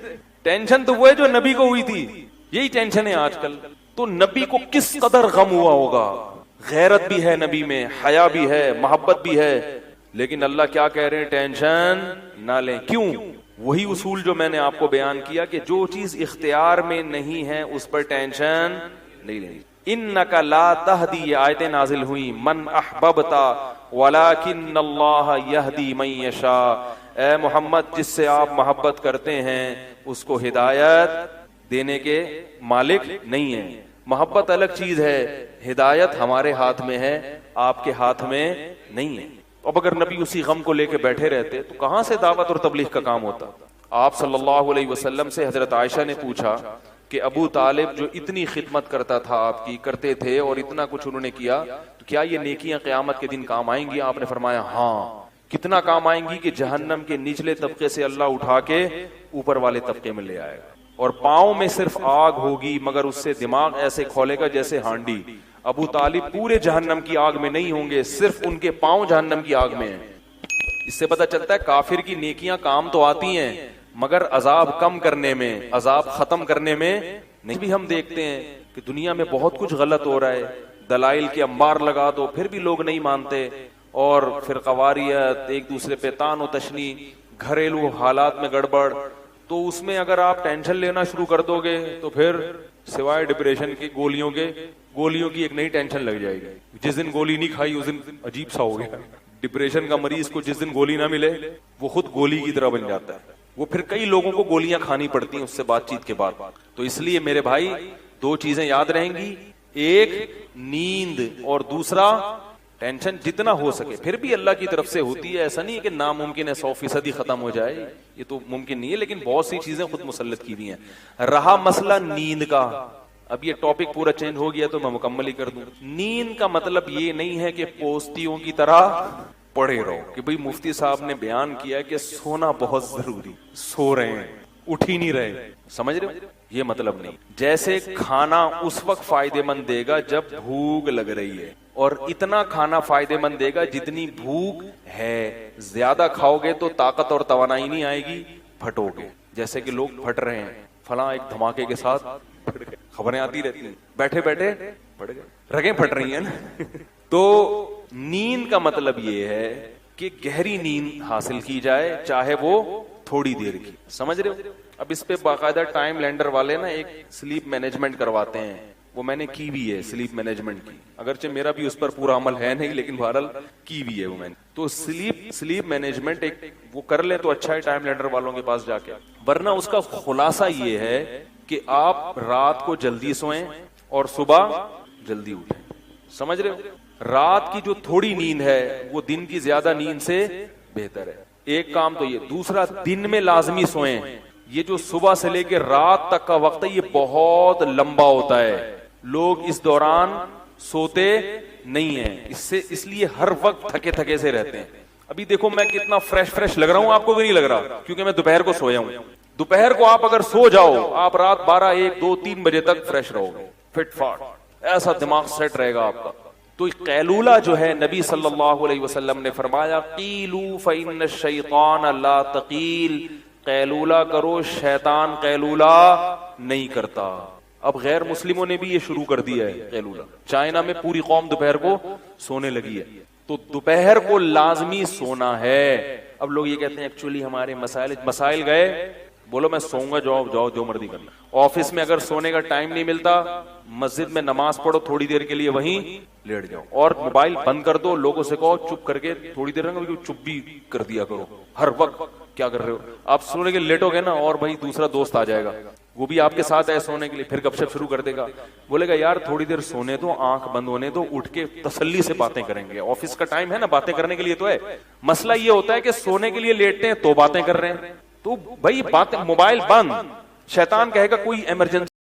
ٹینشن تو وہ ہے جو نبی کو ہوئی تھی, یہی ٹینشن ہے آج کل. تو نبی کو کس قدر غم ہوا ہوگا, غیرت بھی ہے نبی میں, حیا بھی ہے, محبت بھی ہے, لیکن اللہ کیا کہہ رہے ہیں؟ ٹینشن نہ لیں. کیوں؟ وہی اصول جو میں نے آپ کو بیان کیا کہ جو چیز اختیار میں نہیں ہے اس پر ٹینشن نہیں لیں. انک لا تہدی, یہ آیتیں نازل ہوئی, من احببتا ولکن اللہ یہدی من یشاء. اے محمد, جس سے آپ محبت کرتے ہیں اس کو ہدایت دینے کے مالک نہیں ہیں. محبت الگ چیز ہے, ہدایت ہمارے ہاتھ میں ہے, آپ کے ہاتھ میں نہیں ہے. اب اگر نبی اسی غم کو لے کے بیٹھے رہتے تو کہاں سے دعوت اور تبلیغ کا کام ہوتا؟ آپ صلی اللہ علیہ وسلم سے حضرت عائشہ نے پوچھا کہ ابو طالب جو اتنی خدمت کرتا تھا آپ کی, کرتے تھے, اور اتنا کچھ انہوں نے کیا, تو کیا یہ نیکیاں قیامت کے دن کام آئیں گی؟ آپ نے فرمایا ہاں. کتنا کام آئیں گی کہ جہنم کے نچلے طبقے سے اللہ اٹھا کے اوپر والے طبقے میں لے آئے گا, اور پاؤں میں صرف آگ ہوگی مگر اس سے دماغ ایسے کھولے گا جیسے ہانڈی. ابو طالب پورے جہنم کی آگ میں نہیں ہوں گے, صرف ان کے پاؤں جہنم کی آگ میں ہیں. اس سے پتہ چلتا ہے کافر کی نیکیاں کام تو آتی ہیں مگر عذاب کم کرنے میں, عذاب ختم کرنے میں نہیں. بھی ہم دیکھتے ہیں کہ دنیا میں بہت کچھ غلط ہو رہا ہے, دلائل کے انبار لگا دو پھر بھی لوگ نہیں مانتے, اور فرقواریت, ایک دوسرے پہ تان و تشنی, گھریلو حالات میں گڑبڑ. تو اس میں اگر آپ ٹینشن لینا شروع کر دو گے تو پھر سوائے ڈپریشن کی گولیوں کی ایک نئی ٹینشن لگ جائے گی. جس دن گولی نہیں کھائی اس دن عجیب سا ہو گیا. ڈپریشن کا مریض کو جس دن گولی نہ ملے وہ خود گولی کی طرح بن جاتا ہے, وہ پھر کئی لوگوں کو گولیاں کھانی پڑتی ہیں اس سے بات چیت کے بعد. تو اس لیے میرے بھائی دو چیزیں یاد رہیں گی, ایک نیند اور دوسرا ٹینشن. جتنا ہو سکے, پھر بھی اللہ کی طرف سے ہوتی ہے, ایسا نہیں ہے کہ ناممکن ہے 100% ختم ہو جائے, یہ تو ممکن نہیں ہے, لیکن بہت سی چیزیں خود مسلط کی ہوئی ہیں. رہا مسئلہ نیند کا, اب یہ ٹاپک پورا چینج ہو گیا تو میں مکمل ہی کر دوں. نیند کا مطلب یہ نہیں ہے کہ پوستیوں کی طرح پڑے رہو کہ بھئی مفتی صاحب نے بیان کیا کہ سونا بہت ضروری, سو رہے ہیں, اٹھ ہی نہیں رہے, سمجھ رہے ہو؟ یہ مطلب نہیں. جیسے کھانا اس وقت فائدے مند دے گا جب بھوک لگ رہی ہے, اور اتنا کھانا فائدے مند دے گا جتنی بھوک ہے. زیادہ کھاؤ گے تو طاقت اور توانائی نہیں آئے گی, پھٹو گے. جیسے کہ لوگ پھٹ رہے ہیں, فلاں ایک دھماکے کے ساتھ پھٹ گئے, خبریں آتی رہتی ہیں, بیٹھے بیٹھے پھٹ گئے, رگیں پھٹ رہی ہیں نا. تو نیند کا مطلب یہ ہے کہ گہری نیند حاصل کی جائے, چاہے وہ تھوڑی دیر کی. سمجھ رہے ہو؟ اب اس پہ باقاعدہ ٹائم لینڈر والے نا ایک سلیپ مینجمنٹ کرواتے ہیں, وہ میں نے کی بھی ہے سلیپ مینجمنٹ کی, اگرچہ میرا بھی اس پر پورا عمل ہے نہیں, لیکن بہرحال کی بھی ہے وہ میں نے. تو سلیپ مینجمنٹ ایک وہ کر لیں تو اچھا ہے ٹائم لینڈر والوں کے پاس جا کے. ورنہ اس کا خلاصہ یہ ہے کہ آپ رات کو جلدی سوئیں اور صبح جلدی اٹھیں. سمجھ رہے ہو؟ رات کی جو تھوڑی نیند ہے وہ دن کی زیادہ نیند سے بہتر ہے. ایک کام تو یہ. دوسرا, دن میں لازمی سوئیں. یہ جو صبح سے لے کے رات تک کا وقت ہے یہ بہت لمبا ہوتا ہے, لوگ اس دوران سوتے نہیں ہیں, اس لیے ہر وقت تھکے تھکے سے رہتے ہیں. ابھی دیکھو میں کتنا فریش لگ رہا ہوں, آپ کو بھی نہیں لگ رہا کیونکہ میں دوپہر کو سویا ہوں. دوپہر کو آپ اگر سو جاؤ, آپ رات 12, 1, 2, 3 بجے تک فریش رہو گے, فٹ فاٹ, ایسا دماغ سیٹ رہے گا آپ کا. تو قیلولہ جو ہے نبی صلی اللہ علیہ وسلم نے فرمایا قیلوا فإن الشیطان لا تقیل, قیلولہ کرو, شیطان قیلولہ نہیں کرتا. اب غیر مسلموں نے بھی یہ شروع کر دیا ہے قیلولہ. چائنا میں پوری قوم دوپہر کو سونے لگی ہے, تو دوپہر کو لازمی سونا ہے. اب لوگ یہ کہتے ہیں ایکچولی ہمارے مسائل گئے, بولو میں سوؤں گا, جاؤ جو مرضی کرنا. آفس میں اگر سونے کا ٹائم نہیں ملتا, مسجد میں نماز پڑھو, تھوڑی دیر کے لیے وہیں لیٹ جاؤ, اور موبائل بند کر دو, لوگوں سے کہو چپ کر کے تھوڑی دیر چپ بھی کر دیا کرو. ہر وقت کیا کر رہے ہو آپ؟ سونے کے لیٹو گے نا اور بھائی دوسرا دوست آ جائے گا, وہ بھی آپ کے ساتھ ہے سونے کے لیے, پھر گپ شپ شروع کر دے گا, بولے گا یار تھوڑی دیر سونے دو, آنکھ بند ہونے دو, اٹھ کے تسلی سے باتیں کریں گے, آفس کا ٹائم ہے نا, باتیں کرنے کے لیے تو ہے. مسئلہ یہ ہوتا ہے کہ سونے کے لیے لیٹتے ہیں تو باتیں کر رہے ہیں, تو بھائی باتیں, موبائل بند, شیطان کہے گا کوئی ایمرجنسی